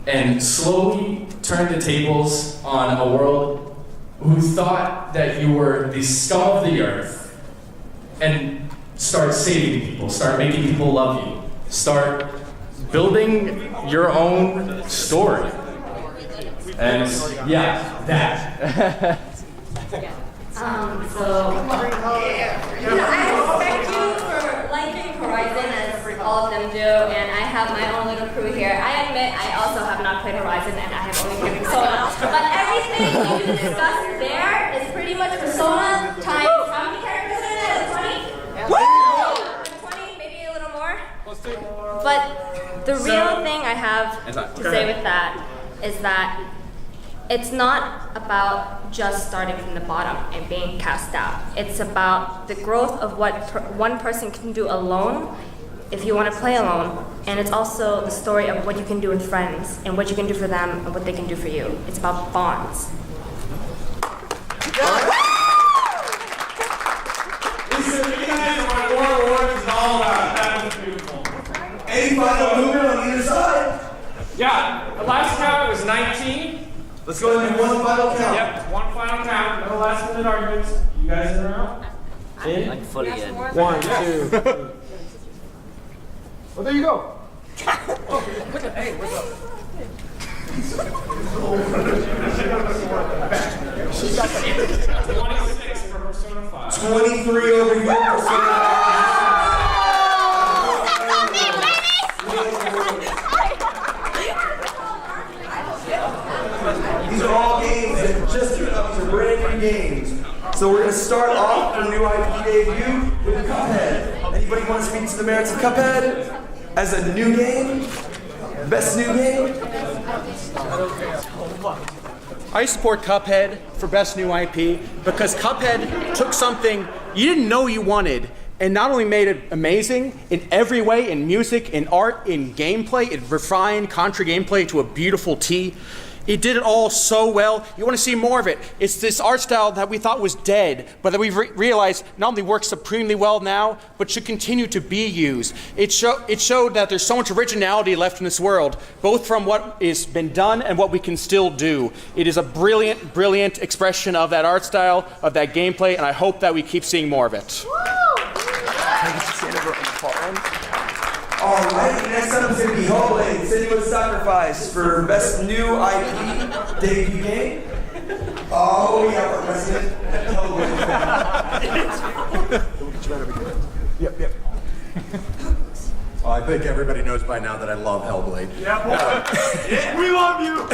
and slowly turn the tables on a world who thought that you were the scum of the earth and start saving people, start making people love you, start building your own story. And yeah, that. I respect you for liking Horizon as all of them do, and I have my own little crew here. I admit I also have not played Horizon, and I have only played Persona. But everything you discussed there is pretty much Persona times how many characters are there? 20? 20, maybe a little more. But the real thing I have to say with that is that it's not about just starting from the bottom and being cast out. It's about the growth of what one person can do alone if you want to play alone. And it's also the story of what you can do with friends and what you can do for them and what they can do for you. It's about bonds. Any final movement on either side? Yeah, the last count was 19. Let's go ahead and do one final count. Yep, one final count. No last minute arguments. You guys in or out? In? Like fully in. 1, 2, 3. Well, there you go. Hey, what's up? 26 for Persona 5. 23 over here. Persona 5. These are all games that just came up to brand new games. So we're going to start off our new IP debut with Cuphead. Anybody want to speak to the merits of Cuphead as a new game? Best new game? I support Cuphead for best new IP because Cuphead took something you didn't know you wanted and not only made it amazing in every way, in music, in art, in gameplay, it refined Contra gameplay to a beautiful T. It did it all so well. You want to see more of it. It's this art style that we thought was dead, but that we've realized not only works supremely well now, but should continue to be used. It showed that there's so much originality left in this world, both from what has been done and what we can still do. It is a brilliant, brilliant expression of that art style, of that gameplay, and I hope that we keep seeing more of it. All right, next up is going to be Hellblade: Senua's Sacrifice for best new IP debut game. Oh, we have our president. Yep. Well, I think everybody knows by now that I love Hellblade. Yeah, we love you.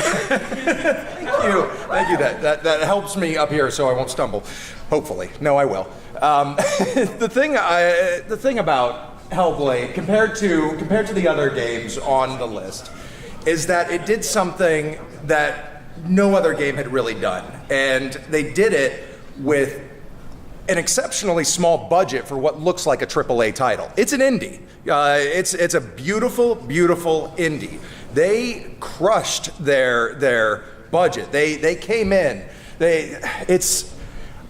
Thank you. That helps me up here so I won't stumble. Hopefully. No, I will. The thing about Hellblade, compared to the other games on the list, is that it did something that no other game had really done. And they did it with an exceptionally small budget for what looks like a AAA title. It's an indie. It's a beautiful, beautiful indie. They crushed their budget. They came in.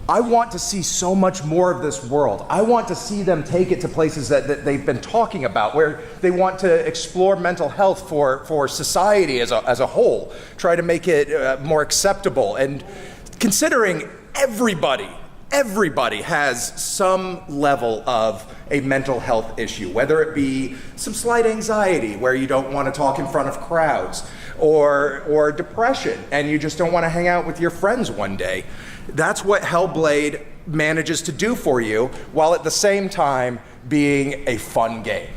I want to see so much more of this world. I want to see them take it to places that they've been talking about, where they want to explore mental health for society as a whole, try to make it more acceptable. And considering everybody has some level of a mental health issue, whether it be some slight anxiety where you don't want to talk in front of crowds, or depression and you just don't want to hang out with your friends one day. That's what Hellblade manages to do for you, while at the same time being a fun game.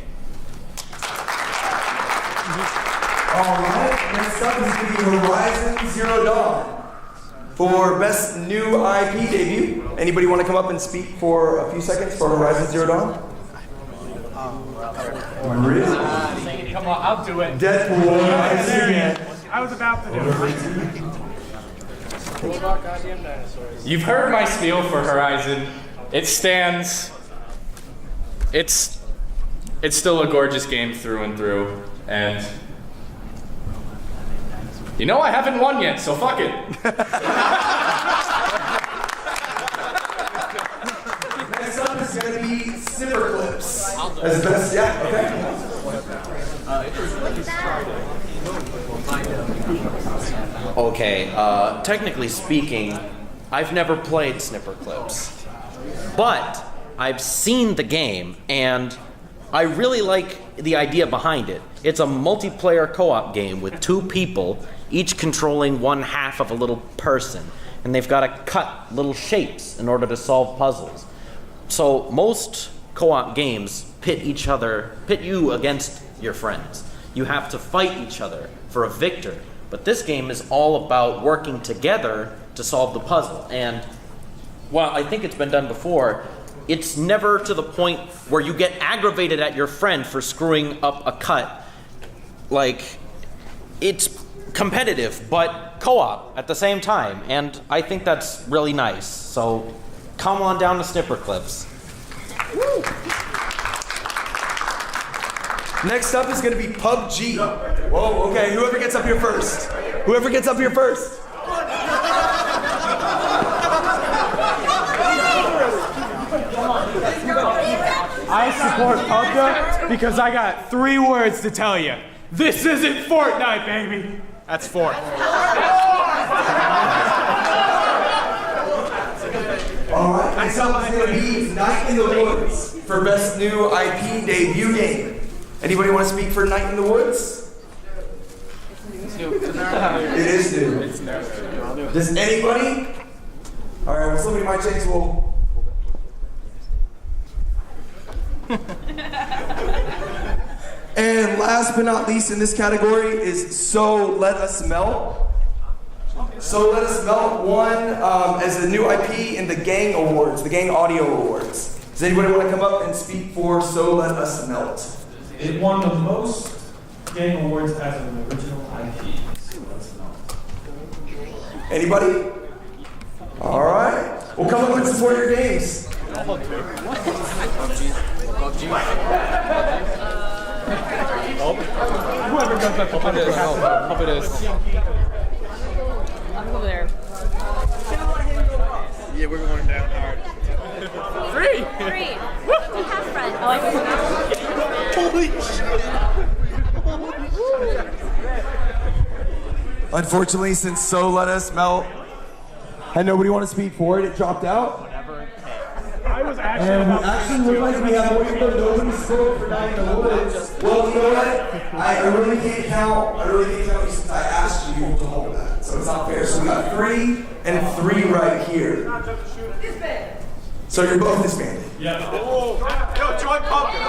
All right, next up is going to be Horizon Zero Dawn for best new IP debut. Anybody want to come up and speak for a few seconds for Horizon Zero Dawn? Really? Come on, I'll do it. Deadpool. I was about to do it. You've heard my spiel for Horizon. It stands. It's still a gorgeous game through and through, and you know I haven't won yet, so fuck it. Next up is going to be Snipper Clips. As best, yeah, okay. Okay, technically speaking, I've never played Snipper Clips, but I've seen the game, and I really like the idea behind it. It's a multiplayer co-op game with two people, each controlling one half of a little person, and they've got to cut little shapes in order to solve puzzles. So most co-op games pit you against your friends. You have to fight each other for a victor. But this game is all about working together to solve the puzzle. And while I think it's been done before, it's never to the point where you get aggravated at your friend for screwing up a cut. Like, it's competitive, but co-op at the same time. And I think that's really nice. So come on down to Snipper Clips. Woo. Next up is going to be PUBG. Whoa, okay, whoever gets up here first. Whoever gets up here first. I support PUBG because I got 3 words to tell you. This isn't Fortnite, baby. That's 4. Alright, next up is going to be Night in the Woods for Best New IP Debut Game. Anybody want to speak for Night in the Woods? It is new. Does anybody? Alright, well, somebody might change. And last but not least in this category is So Let Us Melt. So Let Us Melt won as the new IP in the Gang Awards, the Gang Audio Awards. Does anybody want to come up and speak for So Let Us Melt? It won the most Gang Awards as an original IP. So Let Us Melt. Anybody? All right. Well, come up and support your games. Whoever does that puppet is. I'm over there. Yeah, we're going down hard. 3. We have friends. Holy shit. Unfortunately, since So Let Us Melt had nobody want to speak for it, it dropped out. I was And we actually look like we have way more nobody spoke for Night in the Woods. Well, you know what? I really can't count. Since I asked you to hold that. So it's not fair. So we got 3 and 3 right here. So you're both disbanded. Yeah. Yo, join Pumpkin.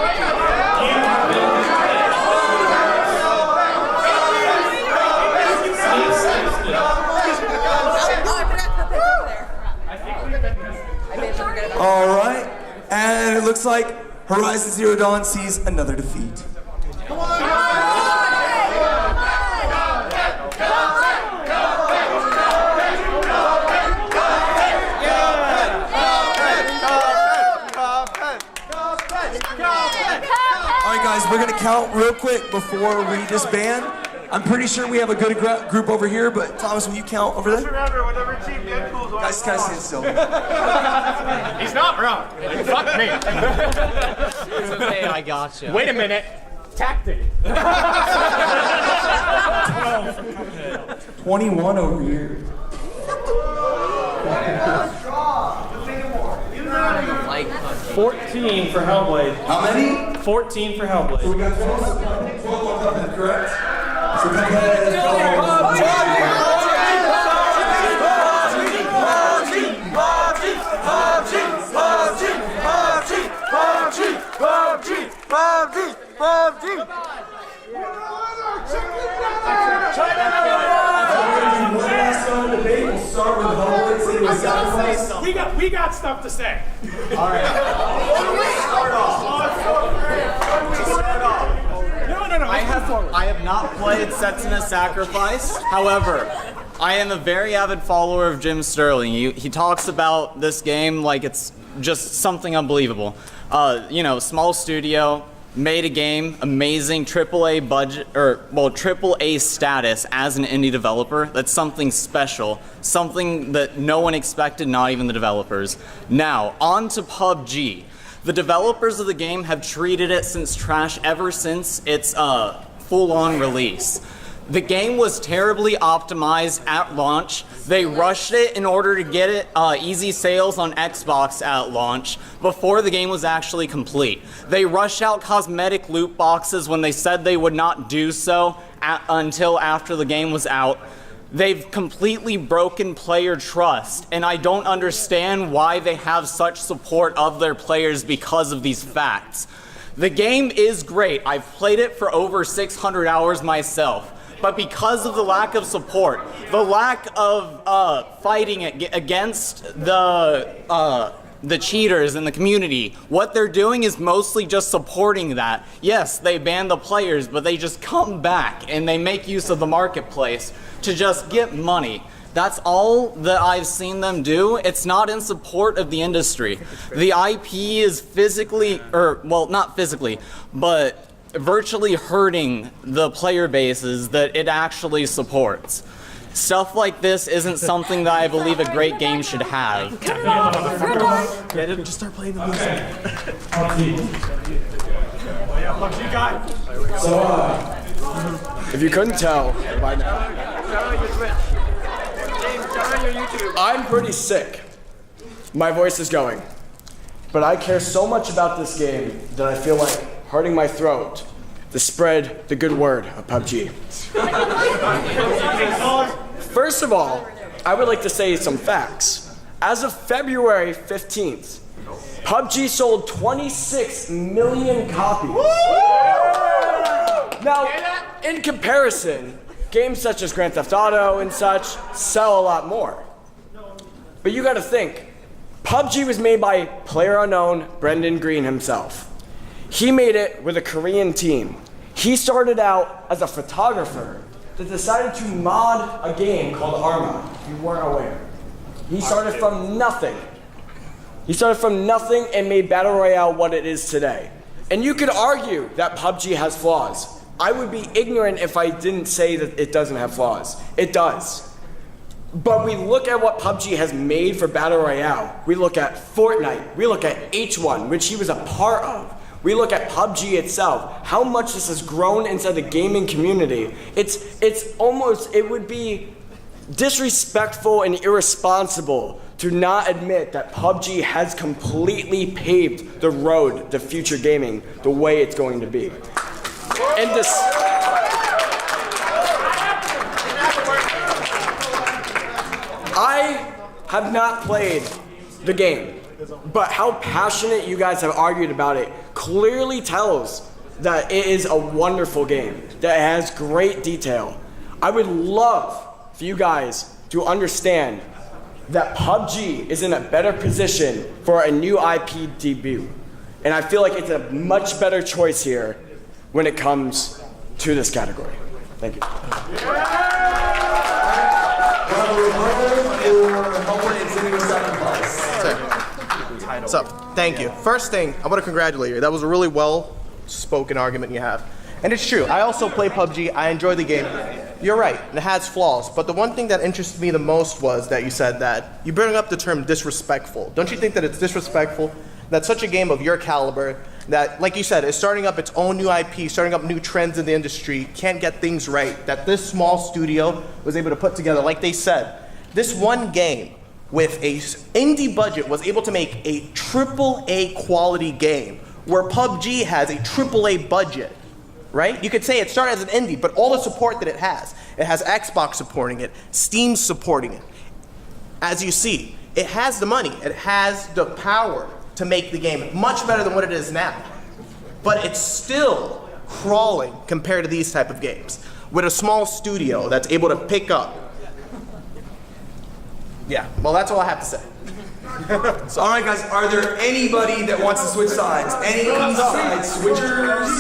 All right. And it looks like Horizon Zero Dawn sees another defeat. All right, guys, we're gonna count real quick before we disband. I'm pretty sure we have a good group over here, but Thomas, will you count over there? Guys, kind of stand still. He's not wrong. Fuck me. It's okay, I got you. Wait a minute. Tactic. 21 over here. Like 14 for Hellblade. How many? 14 for Hellblade. So we got 12 on Cuphead, correct? So Cuphead. We got stuff to say. All right. Start off. No. I have not played Setsuna Sacrifice. However, I am a very avid follower of Jim Sterling. He talks about this game like it's just something unbelievable. Small studio, made a game, amazing AAA budget, AAA status as an indie developer. That's something special, something that no one expected, not even the developers. Now, on to PUBG. The developers of the game have treated it since trash ever since its full-on release. The game was terribly optimized at launch. They rushed it in order to get it easy sales on Xbox at launch before the game was actually complete. They rushed out cosmetic loot boxes when they said they would not do so until after the game was out. They've completely broken player trust, and I don't understand why they have such support of their players because of these facts. The game is great. I've played it for over 600 hours myself. But because of the lack of support, the lack of fighting against the cheaters in the community, what they're doing is mostly just supporting that. Yes, they ban the players, but they just come back and they make use of the marketplace to just get money. That's all that I've seen them do. It's not in support of the industry. The IP is physically, well, not physically, but virtually hurting the player bases that it actually supports. Stuff like this isn't something that I believe a great game should have. Yeah, just start playing the music. So, if you couldn't tell by now, I'm pretty sick. My voice is going. But I care so much about this game that I feel like hurting my throat to spread the good word of PUBG. First of all, I would like to say some facts. As of February 15th, PUBG sold 26 million copies. Now, in comparison, games such as Grand Theft Auto and such sell a lot more. But you gotta think, PUBG was made by PlayerUnknown Brendan Green himself. He made it with a Korean team. He started out as a photographer that decided to mod a game called Arma, if you weren't aware. He started from nothing. He started from nothing and made Battle Royale what it is today. And you could argue that PUBG has flaws. I would be ignorant if I didn't say that it doesn't have flaws. It does. But we look at what PUBG has made for Battle Royale. We look at Fortnite. We look at H1, which he was a part of. We look at PUBG itself, how much this has grown inside the gaming community. It's almost, it would be disrespectful and irresponsible to not admit that PUBG has completely paved the road to future gaming the way it's going to be. And this, I have not played the game, but how passionate you guys have argued about it clearly tells that it is a wonderful game, that it has great detail. I would love for you guys to understand that PUBG is in a better position for a new IP debut. And I feel like it's a much better choice here when it comes to this category. Thank you. So, thank you. First thing, I want to congratulate you. That was a really well-spoken argument you have. And it's true. I also play PUBG. I enjoy the game. You're right. It has flaws. But the one thing that interested me the most was that you said that you bring up the term disrespectful. Don't you think that it's disrespectful that such a game of your caliber, that, like you said, is starting up its own new IP, starting up new trends in the industry, can't get things right, that this small studio was able to put together, like they said, this one game with a indie budget was able to make a AAA quality game, where PUBG has a AAA budget, right? You could say it started as an indie, but all the support that it has Xbox supporting it, Steam supporting it. As you see, it has the money, it has the power to make the game much better than what it is now. But it's still crawling compared to these type of games, with a small studio that's able to pick up. Yeah, well, that's all I have to say. All right, guys, are there anybody that wants to switch sides? Any side switchers?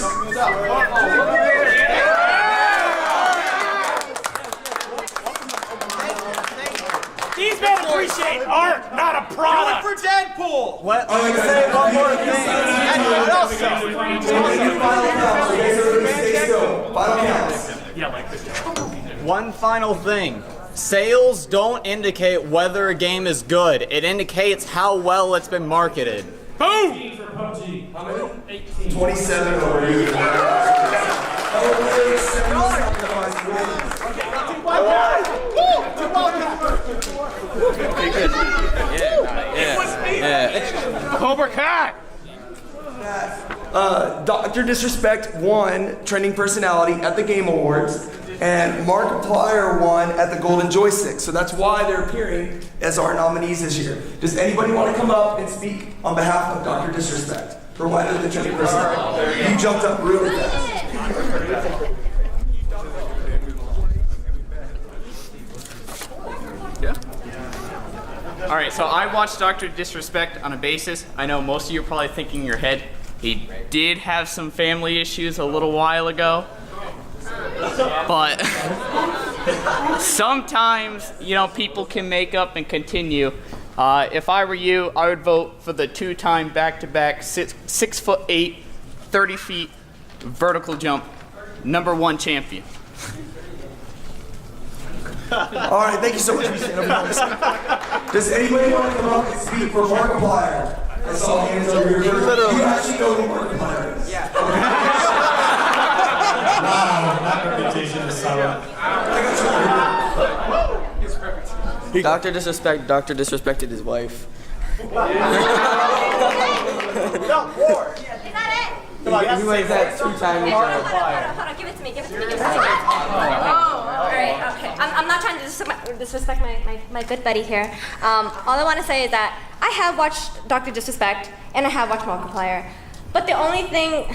These men appreciate art, not a product. Do it for Deadpool. What? I'm going to say one more thing. And also, final counts. One final thing. Sales don't indicate whether a game is good. It indicates how well it's been marketed. Boom! 27 over you. Okay, good. Yeah. Cobra Cat! Dr. Disrespect won Trending Personality at the Game Awards, and Markiplier won at the Golden Joystick. So that's why they're appearing as our nominees this year. Does anybody want to come up and speak on behalf of Dr. Disrespect? for wider than 20%. You jumped up really fast. All right, so I watched Dr. Disrespect on a basis. I know most of you are probably thinking in your head, he did have some family issues a little while ago. But sometimes, people can make up and continue. If I were you, I would vote for the two-time back-to-back 6'8", 30 feet vertical jump #1 champion. All right, thank you so much. Does anybody want to come up and speak for Markiplier? I saw hands over here. You actually know who Markiplier is? Yeah. Wow, that reputation is solid. Dr. disrespected his wife. He was that two-time Hold on, give it to me. Alright, okay. I'm not trying to disrespect my good buddy here. All I want to say is that I have watched Dr. Disrespect and I have watched Markiplier. But the only thing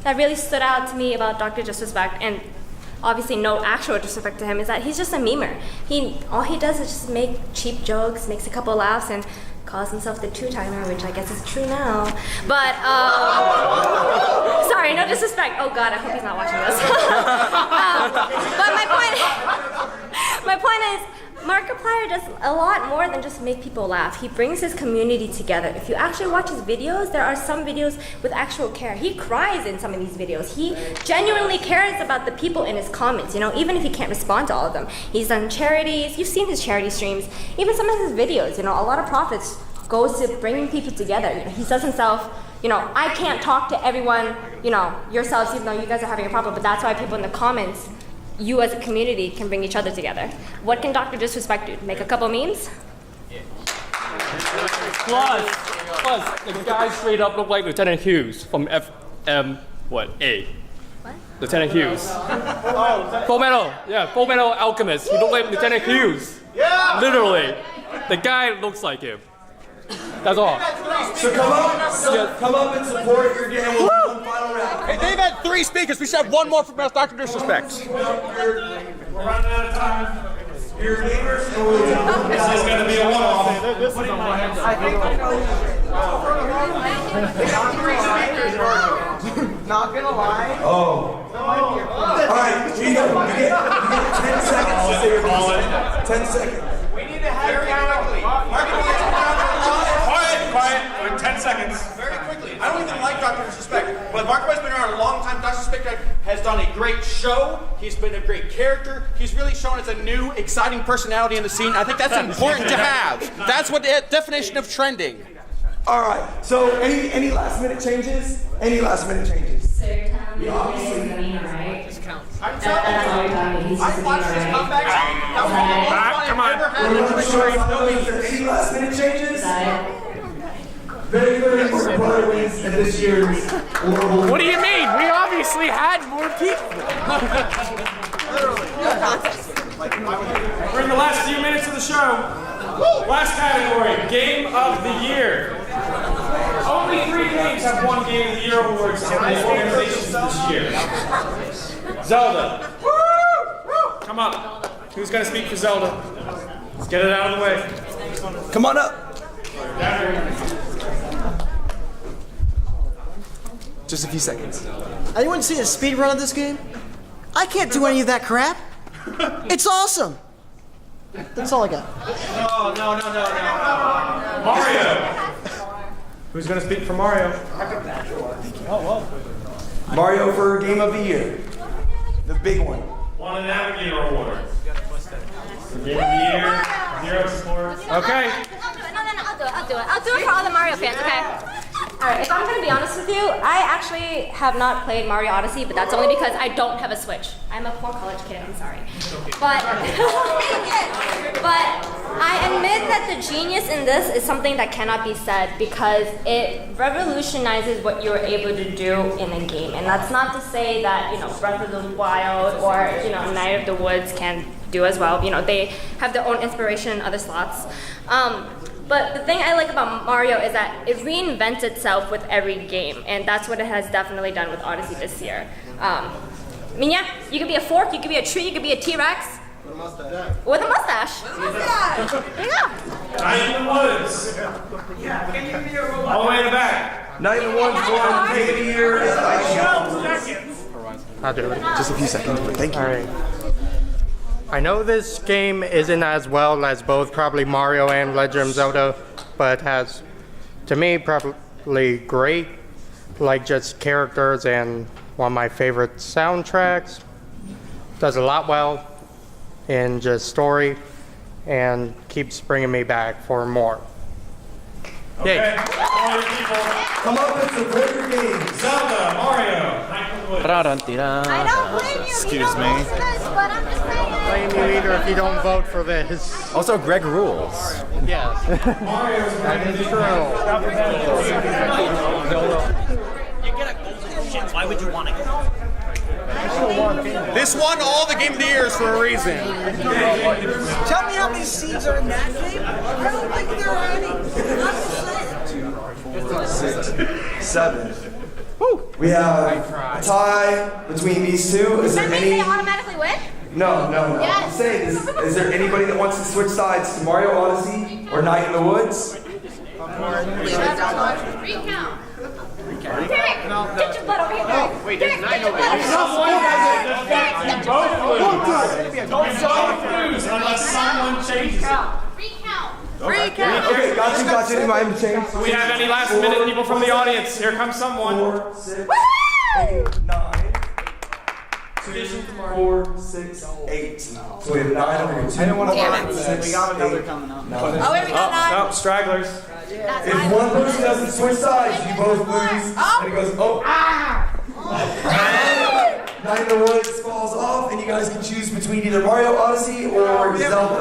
that really stood out to me about Dr. Disrespect, and obviously no actual disrespect to him, is that he's just a memer. All he does is just make cheap jokes, makes a couple laughs, and calls himself the two-timer, which I guess is true now. But, sorry, no disrespect. Oh God, I hope he's not watching this. But my point is, Markiplier does a lot more than just make people laugh. He brings his community together. If you actually watch his videos, there are some videos with actual care. He cries in some of these videos. He genuinely cares about the people in his comments, even if he can't respond to all of them. He's done charities. You've seen his charity streams. Even some of his videos, a lot of profits goes to bringing people together. He says himself, I can't talk to everyone, yourselves, even though you guys are having a problem, but that's why people in the comments, you as a community, can bring each other together. What can Dr. Disrespect do? Make a couple memes? Plus, the guy straight up looked like Lieutenant Hughes from A? What? Lieutenant Hughes. Full Metal Alchemist. He looked like Lieutenant Hughes. Yeah! Literally. The guy looks like him. That's all. So come up and support your game. We'll do one final round. Hey, they've had 3 speakers. We should have one more from Dr. Disrespect. We're running out of time. Your neighbors, and we'll do This is going to be a one-off. This is a Not gonna lie. Oh. All right, you get 10 seconds to say your piece. 10 seconds. We need to have Quiet. 10 seconds. Very quickly. I don't even like Dr. Disrespect, but Markiplier's been around a long time. Dr. Disrespect has done a great show. He's been a great character. He's really shown as a new, exciting personality in the scene. I think that's important to have. That's what the definition of trending. All right. So any last minute changes? Any last minute changes? So you're telling me he's a memer, right? I'm telling you, I watched this comeback. That was the most fun I've ever had. Any last minute changes? Very important player wins at this year's World. What do you mean? We obviously had more people. We're in the last few minutes of the show. Last category, Game of the Year. Only 3 games have won Game of the Year awards in the organizations this year. Zelda. Come on. Who's going to speak for Zelda? Let's get it out of the way. Come on up. Just a few seconds. Anyone see a speed run of this game? I can't do any of that crap. It's awesome. That's all I got. No. Mario. Who's going to speak for Mario? Mario for Game of the Year. The big one. Won a Navigator Award. Game of the Year. 0 support. Okay. I'll do it for all the Mario fans, okay? Alright, if I'm gonna be honest with you, I actually have not played Mario Odyssey, but that's only because I don't have a Switch. I'm a poor college kid, I'm sorry. But I admit that the genius in this is something that cannot be said because it revolutionizes what you're able to do in a game. And that's not to say that, Breath of the Wild or, Night of the Woods can do as well. They have their own inspiration in other slots. But the thing I like about Mario is that it reinvents itself with every game, and that's what it has definitely done with Odyssey this year. I mean, yeah, you could be a fork, you could be a tree, you could be a T-Rex. With a mustache. With a mustache. There you go. Night in the Woods. All the way in the back. Night in the Woods won Game of the Year. I'll do it. Just a few seconds, but thank you. All right. I know this game isn't as well as both probably Mario and Legend of Zelda, but has, to me, probably great, like just characters and one of my favorite soundtracks. Does a lot well in just story and keeps bringing me back for more. Okay. Yay. All you people. Come up with some greater games. Zelda, Mario, Night in the Woods. I don't blame you. Excuse me. But I'm just saying. Blame you either if you don't vote for this. Also, Greg rules. Yes. That is true. You get a golden shit. Why would you want to go? This won all the Game of the Years for a reason. Tell me how many seeds are in that game. I don't think there are any. I'm just saying. 6, 7. We have a tie between these two. Is there Does that mean any? they automatically win? No. Yes. I'm saying, is there anybody that wants to switch sides to Mario Odyssey or Night in the Woods? Recount. Derek, get your butt over here, Derek. Wait, Derek, there's get your butt over here. Someone has it. You both lose. Don't lose unless someone changes it. Recount. Okay, got you. Any mind change? Do we have any last minute people from the audience? Here comes someone. 4, 6, 8, 9. 2, 4, 6, 8. So we have 9 over here. 2, I didn't want to Damn lie, it. but we got another coming up. Oh, wait, we got 9. Oh, stragglers. If one person doesn't switch sides, you both lose. And it goes, oh. Night in the Woods falls off, and you guys can choose between either Mario Odyssey or Zelda.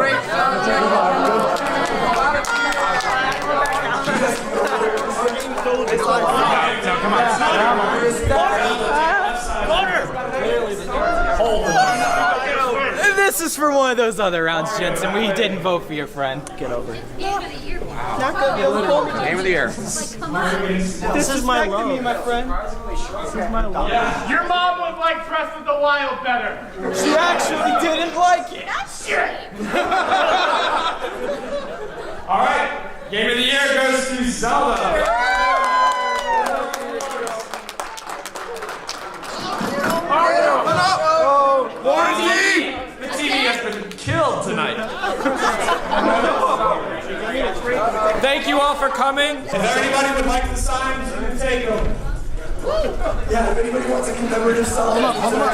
This is for one of those other rounds, Jensen. We didn't vote for your friend. Get over it. Game of the Year. This is my love. Me, my friend. This is my love. Your mom would like Breath of the Wild better. She actually didn't like it. All right. Game of the Year goes to Zelda. The TV has been killed tonight. Thank you all for coming. If anybody would like the signs, you can take them. Yeah, if anybody wants a commemorative sign, hold them up.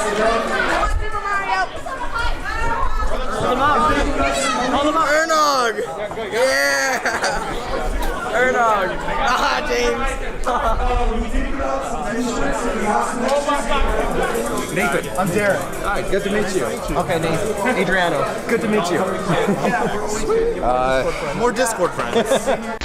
Hold him up. Ernog! Yeah! Ernog! Ah, James! Nathan. I'm Derek. Hi, good to meet you. Okay, Nathan. Adriano. Good to meet you. More Discord friends.